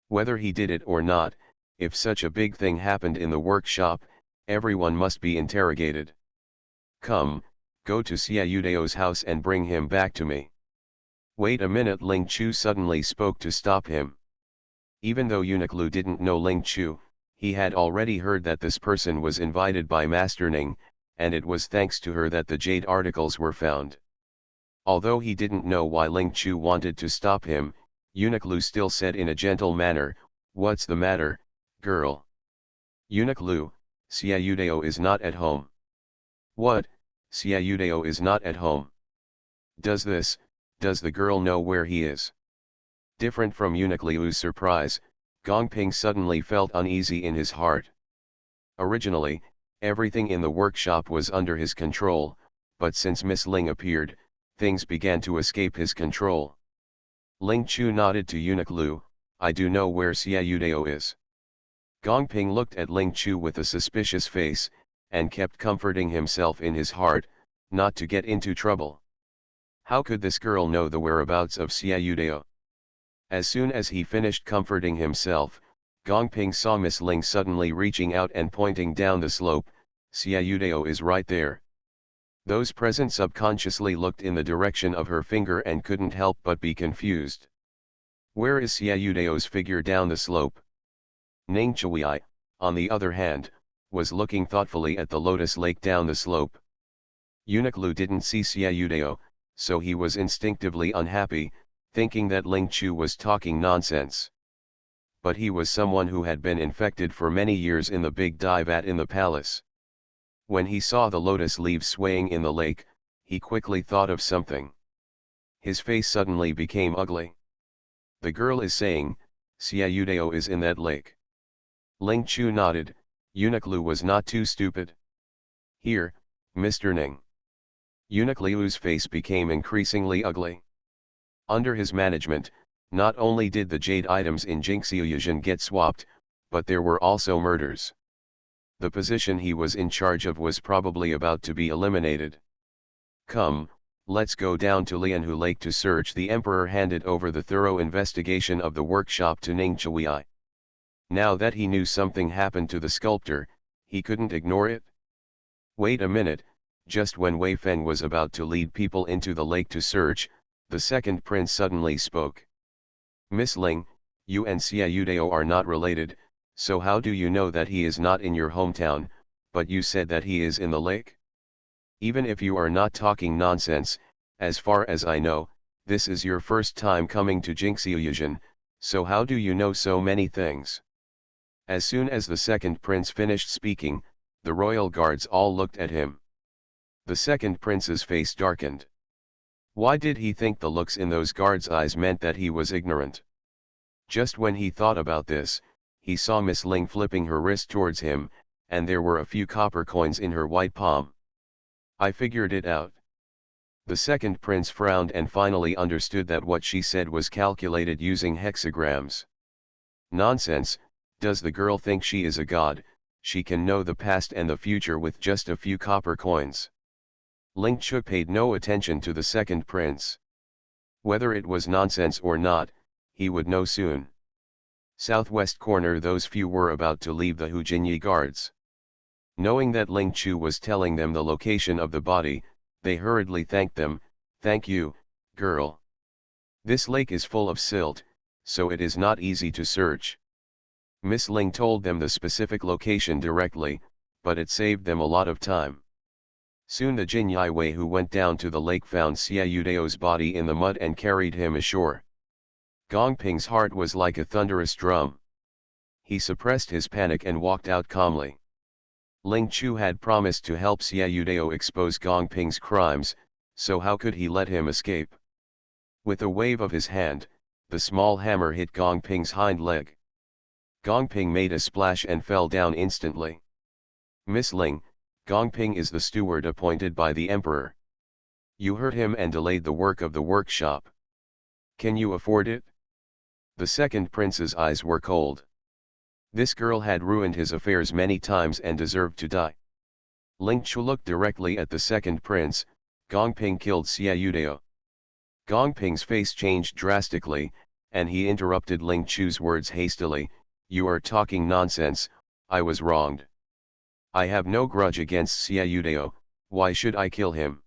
Whether he did it or not, if such a big thing happened in the workshop, everyone must be interrogated. Come, go to Xiaodao's house and bring him back to me. Wait a minute, Ling Chu suddenly spoke to stop him. Even though Eunuch Lu didn't know Ling Chu, he had already heard that this person was invited by Master Ning, and it was thanks to her that the jade articles were found. Although he didn't know why Ling Chu wanted to stop him, Eunuch Lu still said in a gentle manner, "What's the matter, girl?" "Eunuch Lu, Xiaodao is not at home." "What, Xiaodao is not at home? Does the girl know where he is?" Different from Eunuch Lu's surprise, Gongping suddenly felt uneasy in his heart. Originally, everything in the workshop was under his control, but since Miss Ling appeared, things began to escape his control. Ling Chu nodded to Eunuch Lu, "I do know where Xiaodao is." Gongping looked at Ling Chu with a suspicious face, and kept comforting himself in his heart, not to get into trouble. How could this girl know the whereabouts of Xiaodao? As soon as he finished comforting himself, Gongping saw Miss Ling suddenly reaching out and pointing down the slope. "Xiaodao is right there." Those present subconsciously looked in the direction of her finger and couldn't help but be confused. Where is Xiaodao's figure down the slope? Ning Chui, on the other hand, was looking thoughtfully at the lotus lake down the slope. Eunuch Lu didn't see Xiaodao, so he was instinctively unhappy, thinking that Ling Chu was talking nonsense. But he was someone who had been infected for many years in the big dye vat in the palace. When he saw the lotus leaves swaying in the lake, he quickly thought of something. His face suddenly became ugly. The girl is saying, "Xiaodao is in that lake." Ling Chu nodded. Eunuch Lu was not too stupid. "Here, Mr. Ning." Eunuch Lu's face became increasingly ugly. Under his management, not only did the jade items in Jingxiuyuan get swapped, but there were also murders. The position he was in charge of was probably about to be eliminated. "Come, let's go down to Lianhu Lake to search." The emperor handed over the thorough investigation of the workshop to Ning Chui. Now that he knew something happened to the sculptor, he couldn't ignore it. Wait a minute, just when Wei Feng was about to lead people into the lake to search, the second prince suddenly spoke. "Miss Ling, you and Xiaodao are not related, so how do you know that he is not in your hometown, but you said that he is in the lake? Even if you are not talking nonsense, as far as I know, this is your first time coming to Jingxiuyuan, so how do you know so many things?" As soon as the second prince finished speaking, the royal guards all looked at him. The second prince's face darkened. Why did he think the looks in those guards' eyes meant that he was ignorant? Just when he thought about this, he saw Miss Ling flipping her wrist towards him, and there were a few copper coins in her white palm. "I figured it out." The second prince frowned and finally understood that what she said was calculated using hexagrams. Nonsense, does the girl think she is a god? She can know the past and the future with just a few copper coins. Ling Chu paid no attention to the second prince. Whether it was nonsense or not, he would know soon. Southwest corner. Those few were about to leave the Hujinyi guards. Knowing that Ling Chu was telling them the location of the body, They hurriedly thanked them. "Thank you, girl. This lake is full of silt, so it is not easy to search." Miss Ling told them the specific location directly, but it saved them a lot of time. Soon the Jin Wei who went down to the lake found Xiaodao's body in the mud and carried him ashore. Gongping's heart was like a thunderous drum. He suppressed his panic and walked out calmly. Ling Chu had promised to help Xiaodao expose Gongping's crimes, so how could he let him escape? With a wave of his hand, the small hammer hit Gongping's hind leg. Gongping made a splash and fell down instantly. "Miss Ling, Gongping is the steward appointed by the emperor. You hurt him and delayed the work of the workshop. Can you afford it?" The second prince's eyes were cold. This girl had ruined his affairs many times and deserved to die. Ling Chu looked directly at the second prince. "Gongping killed Xiaodao." Gongping's face changed drastically, and he interrupted Ling Chu's words hastily. "You are talking nonsense. I was wronged. I have no grudge against Xiaodao. Why should I kill him?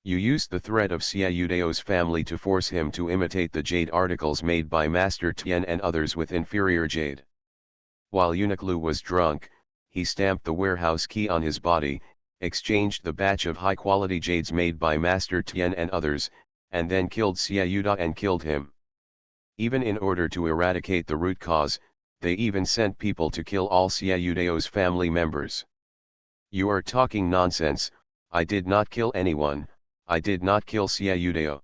You used the threat of Xiaodao's family to force him to imitate the jade articles made by Master Tian and others with inferior jade. While Eunuch Lu was drunk, he stamped the warehouse key on his body, exchanged the batch of high-quality jades made by Master Tian and others, and then killed Xiaodao and killed him. Even in order to eradicate the root cause, they even sent people to kill all Xiaodao's family members. You are talking nonsense. I did not kill anyone. I did not kill Xiaodao.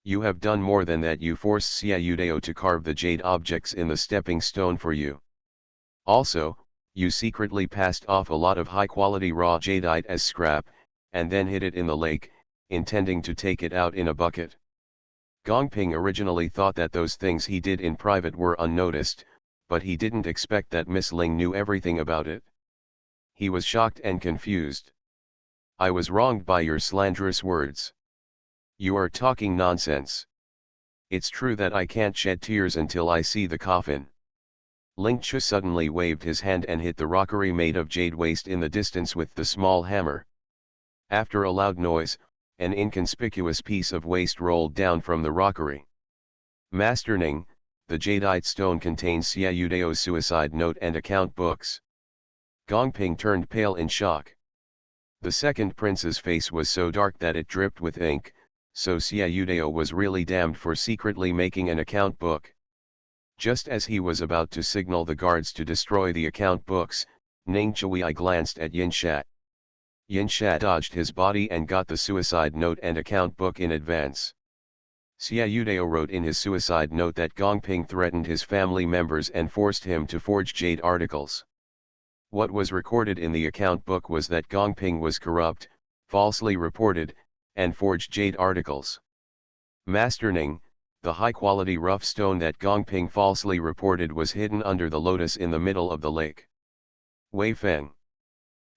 You have done more than that. You forced Xiaodao to carve the jade objects in the stepping stone for you. Also, you secretly passed off a lot of high-quality raw jadeite as scrap, and then hid it in the lake, intending to take it out in a bucket. Gongping originally thought that those things he did in private were unnoticed, but he didn't expect that Miss Ling knew everything about it. He was shocked and confused. I was wronged by your slanderous words. You are talking nonsense. It's true that I can't shed tears until I see the coffin. Ling Chu suddenly waved his hand and hit the rockery made of jade waste in the distance with the small hammer. After a loud noise, an inconspicuous piece of waste rolled down from the rockery. Master Ning, the jadeite stone contains Xiaodao's suicide note and account books. Gongping turned pale in shock. The second prince's face was so dark that it dripped with ink, so Xiaodao was really damned for secretly making an account book. Just as he was about to signal the guards to destroy the account books, Ning Chui glanced at Yin Shat. Yin Shat dodged his body and got the suicide note and account book in advance. Xiaodao wrote in his suicide note that Gongping threatened his family members and forced him to forge jade articles. What was recorded in the account book was that Gongping was corrupt, falsely reported, and forged jade articles. Master Ning, the high-quality rough stone that Gongping falsely reported was hidden under the lotus in the middle of the lake. Wei Feng.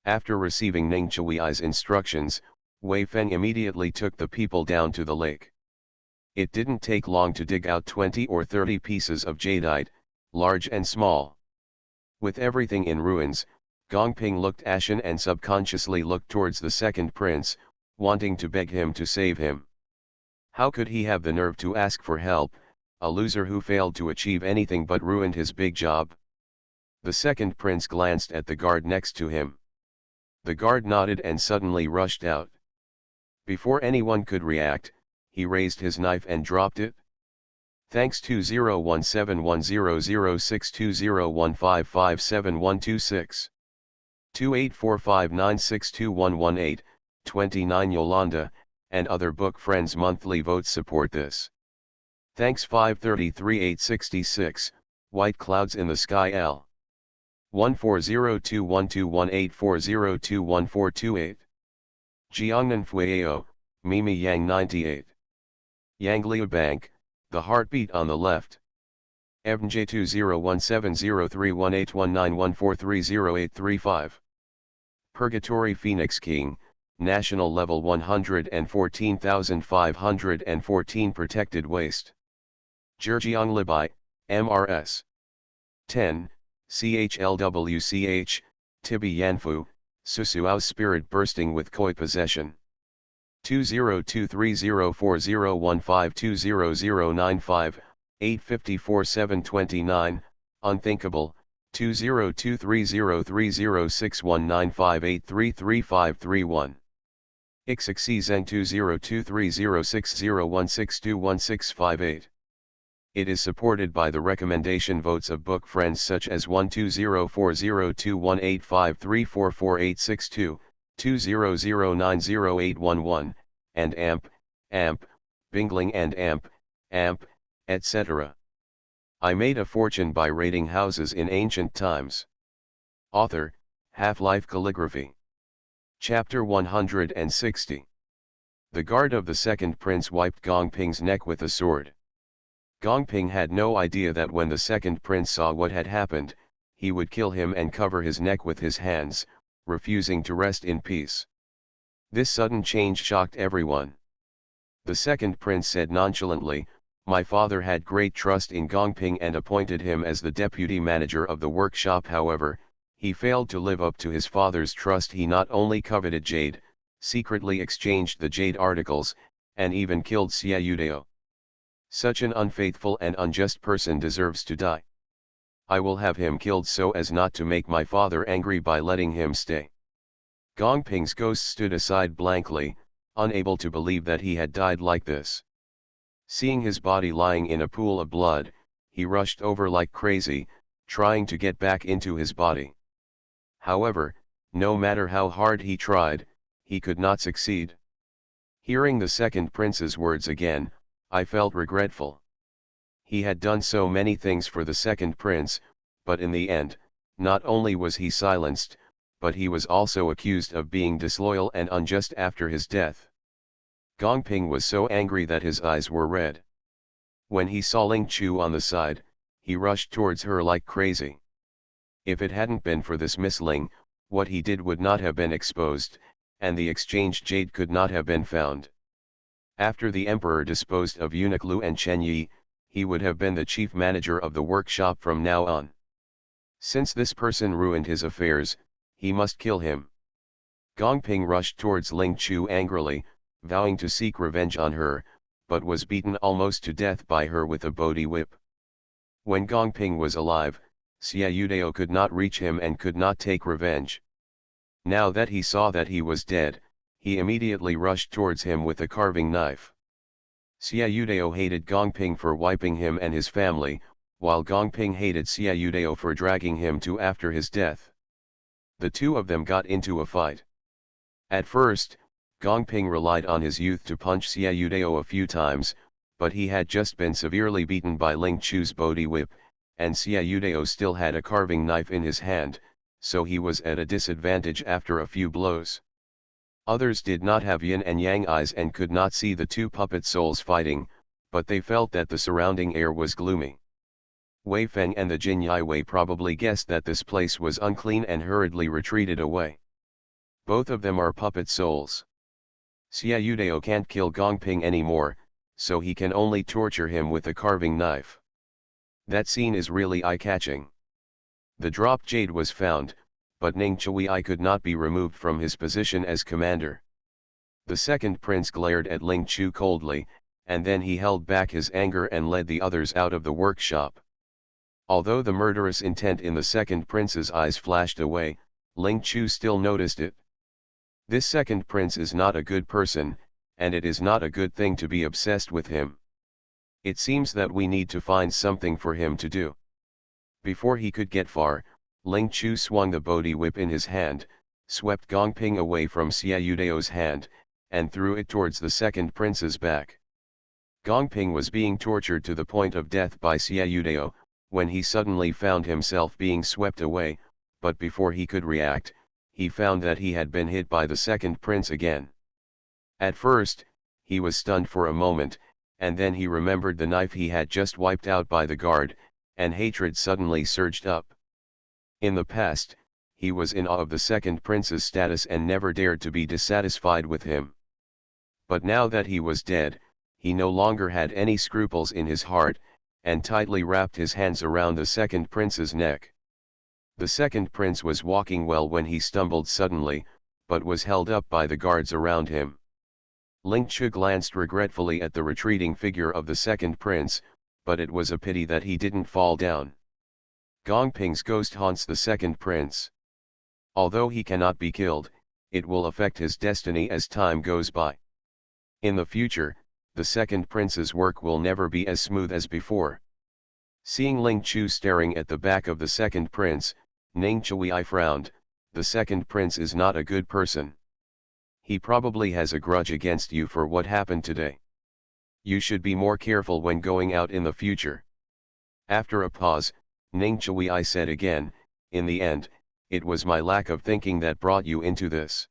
After receiving Ning Chui's instructions, Wei Feng immediately took the people down to the lake. It didn't take long to dig out 20 or 30 pieces of jadeite, large and small. With everything in ruins, Gongping looked ashen and subconsciously looked towards the second prince, wanting to beg him to save him. How could he have the nerve to ask for help, a loser who failed to achieve anything but ruined his big job? The second prince glanced at the guard next to him. The guard nodded and suddenly rushed out. Before anyone could react, he raised his knife and dropped it. Thanks to 0171006201557126. 2845962118, 29 Yolanda, and other book friends monthly votes support this. Thanks 533866, White Clouds in the Sky L. 1402121840211428. Jiangnan Fueo, Mimi Yang 98. Yanglia Bank, The Heartbeat on the Left. EVNJ 201703181914308835. Purgatory Phoenix King, National Level 114,514 Protected Waste. Zhejiang Libai, MRS. 10, CHLWCH, Tibi Yanfu, Susuao's Spirit Bursting with Koi Possession. 20230401520095, 854-729, unthinkable, 202303061958333531. Ixxen 20230601621658. It is supported by the recommendation votes of book friends such as 120402185344862, 20090811, and AMP, Bingling and AMP, etc. I made a fortune by raiding houses in ancient times. Author, Half-Life Calligraphy. Chapter 160. The guard of the second prince wiped Gongping's neck with a sword. Gongping had no idea that when the second prince saw what had happened, he would kill him and cover his neck with his hands, refusing to rest in peace. This sudden change shocked everyone. The second prince said nonchalantly, "My father had great trust in Gongping and appointed him as the deputy manager of the workshop. However, he failed to live up to his father's trust. He not only coveted jade, secretly exchanged the jade articles, and even killed Xiaodao. Such an unfaithful and unjust person deserves to die. I will have him killed so as not to make my father angry by letting him stay." Gongping's ghost stood aside blankly, unable to believe that he had died like this. Seeing his body lying in a pool of blood, he rushed over like crazy, trying to get back into his body. However, no matter how hard he tried, he could not succeed. Hearing the second prince's words again, I felt regretful. He had done so many things for the second prince, but in the end, not only was he silenced, but he was also accused of being disloyal and unjust after his death. Gongping was so angry that his eyes were red. When he saw Ling Chu on the side, he rushed towards her like crazy. If it hadn't been for this Miss Ling, what he did would not have been exposed, and the exchanged jade could not have been found. After the emperor disposed of eunuch Lu and Chen Yi, he would have been the chief manager of the workshop from now on. Since this person ruined his affairs, he must kill him. Gongping rushed towards Ling Chu angrily, vowing to seek revenge on her, but was beaten almost to death by her with a Bodhi whip. When Gongping was alive, Xiaodao could not reach him and could not take revenge. Now that he saw that he was dead, he immediately rushed towards him with a carving knife. Xiaodao hated Gongping for wiping him and his family, while Gongping hated Xiaodao for dragging him to after his death. The two of them got into a fight. At first, Gongping relied on his youth to punch Xiaodao a few times, but he had just been severely beaten by Ling Chu's Bodhi whip, and Xiaodao still had a carving knife in his hand, so he was at a disadvantage after a few blows. Others did not have yin and yang eyes and could not see the two puppet souls fighting, but they felt that the surrounding air was gloomy. Wei Feng and the Jin Yiwei probably guessed that this place was unclean and hurriedly retreated away. Both of them are puppet souls. Xiaodao can't kill Gongping anymore, so he can only torture him with a carving knife. That scene is really eye-catching. The dropped jade was found, but Ning Chui could not be removed from his position as commander. The second prince glared at Ling Chu coldly, and then he held back his anger and led the others out of the workshop. Although the murderous intent in the second prince's eyes flashed away, Ling Chu still noticed it. This second prince is not a good person, and it is not a good thing to be obsessed with him. It seems that we need to find something for him to do. Before he could get far, Ling Chu swung the Bodhi whip in his hand, swept Gongping away from Xiaodao's hand, and threw it towards the second prince's back. Gongping was being tortured to the point of death by Xiaodao, when he suddenly found himself being swept away, but before he could react, he found that he had been hit by the second prince again. At first, he was stunned for a moment, and then he remembered the knife he had just wiped out by the guard, and hatred suddenly surged up. In the past, he was in awe of the second prince's status and never dared to be dissatisfied with him. But now that he was dead, he no longer had any scruples in his heart, and tightly wrapped his hands around the second prince's neck. The second prince was walking well when he stumbled suddenly, but was held up by the guards around him. Ling Chu glanced regretfully at the retreating figure of the second prince, but it was a pity that he didn't fall down. Gong Ping's ghost haunts the second prince. Although he cannot be killed, it will affect his destiny as time goes by. In the future, the second prince's work will never be as smooth as before. Seeing Ling Chu staring at the back of the second prince, Ning Chui frowned. The second prince is not a good person. He probably has a grudge against you for what happened today. You should be more careful when going out in the future. After a pause, Ning Chui said again, in the end, it was my lack of thinking that brought you into this.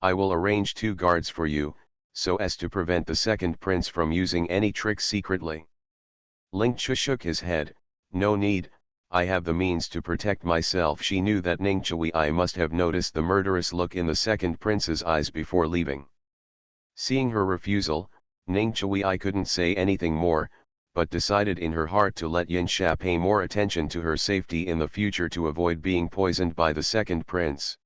I will arrange 2 guards for you, so as to prevent the second prince from using any tricks secretly. Ling Chu shook his head, no need, I have the means to protect myself. She knew that Ning Chui must have noticed the murderous look in the second prince's eyes before leaving. Seeing her refusal, Ning Chui couldn't say anything more, but decided in her heart to let Yin Sha pay more attention to her safety in the future to avoid being poisoned by the second prince.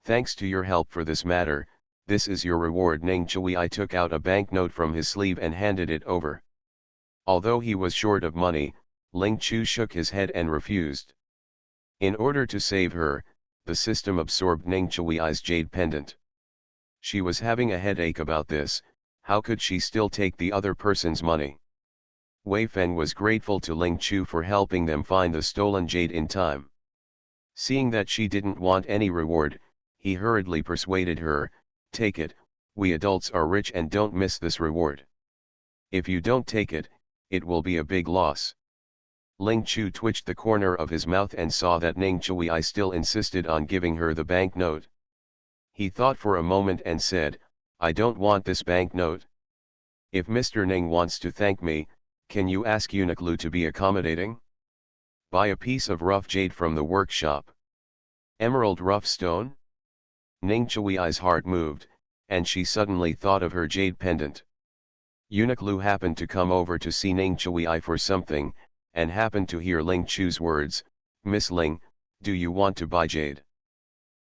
Thanks to your help for this matter, this is your reward. Ning Chui took out a banknote from his sleeve and handed it over. Although he was short of money, Ling Chu shook his head and refused. In order to save her, the system absorbed Ning Chui's jade pendant. She was having a headache about this. How could she still take the other person's money? Wei Fen was grateful to Ling Chu for helping them find the stolen jade in time. Seeing that she didn't want any reward, he hurriedly persuaded her, take it, we adults are rich and don't miss this reward. If you don't take it, it will be a big loss. Ling Chu twitched the corner of his mouth and saw that Ning Chui still insisted on giving her the banknote. He thought for a moment and said, I don't want this banknote. If Mr. Ning wants to thank me, can you ask Uniqlo to be accommodating? Buy a piece of rough jade from the workshop. Emerald rough stone? Ning Chui's heart moved, and she suddenly thought of her jade pendant. Uniqlo happened to come over to see Ning Chui for something, and happened to hear Ling Chu's words, Miss Ling, do you want to buy jade?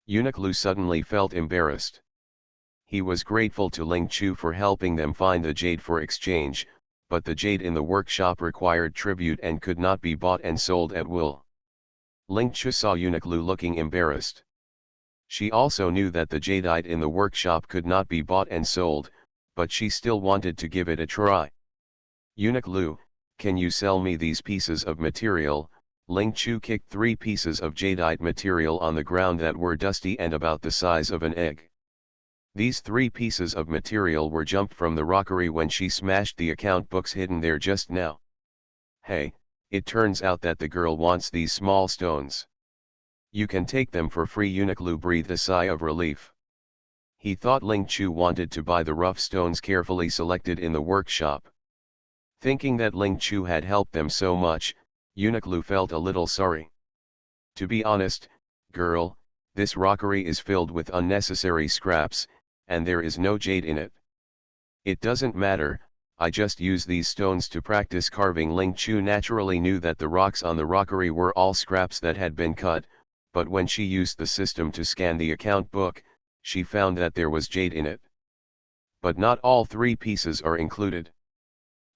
Uniqlo suddenly felt embarrassed. He was grateful to Ling Chu for helping them find the jade for exchange, but the jade in the workshop required tribute and could not be bought and sold at will. Ling Chu saw Uniqlo looking embarrassed. She also knew that the jadeite in the workshop could not be bought and sold, but she still wanted to give it a try. Uniqlo, can you sell me these pieces of material? Ling Chu kicked 3 pieces of jadeite material on the ground that were dusty and about the size of an egg. These 3 pieces of material were jumped from the rockery when she smashed the account books hidden there just now. Hey, it turns out that the girl wants these small stones. You can take them for free. Uniqlo breathed a sigh of relief. He thought Ling Chu wanted to buy the rough stones carefully selected in the workshop. Thinking that Ling Chu had helped them so much, Uniqlo felt a little sorry. To be honest, girl, this rockery is filled with unnecessary scraps, and there is no jade in it. It doesn't matter, I just use these stones to practice carving. Ling Chu naturally knew that the rocks on the rockery were all scraps that had been cut, but when she used the system to scan the account book, she found that there was jade in it. But not all 3 pieces are included.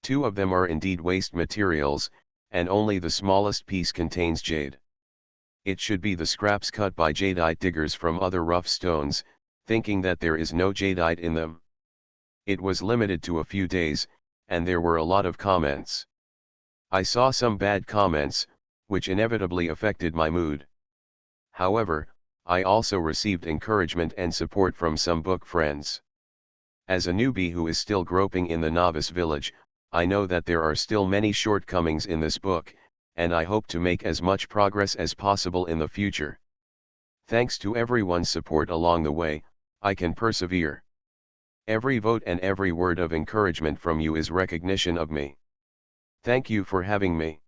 2 of them are indeed waste materials, and only the smallest piece contains jade. It should be the scraps cut by jadeite diggers from other rough stones, thinking that there is no jadeite in them. It was limited to a few days, and there were a lot of comments. I saw some bad comments, which inevitably affected my mood. However, I also received encouragement and support from some book friends. As a newbie who is still groping in the novice village, I know that there are still many shortcomings in this book, and I hope to make as much progress as possible in the future. Thanks to everyone's support along the way, I can persevere. Every vote and every word of encouragement from you is recognition of me. Thank you for having me.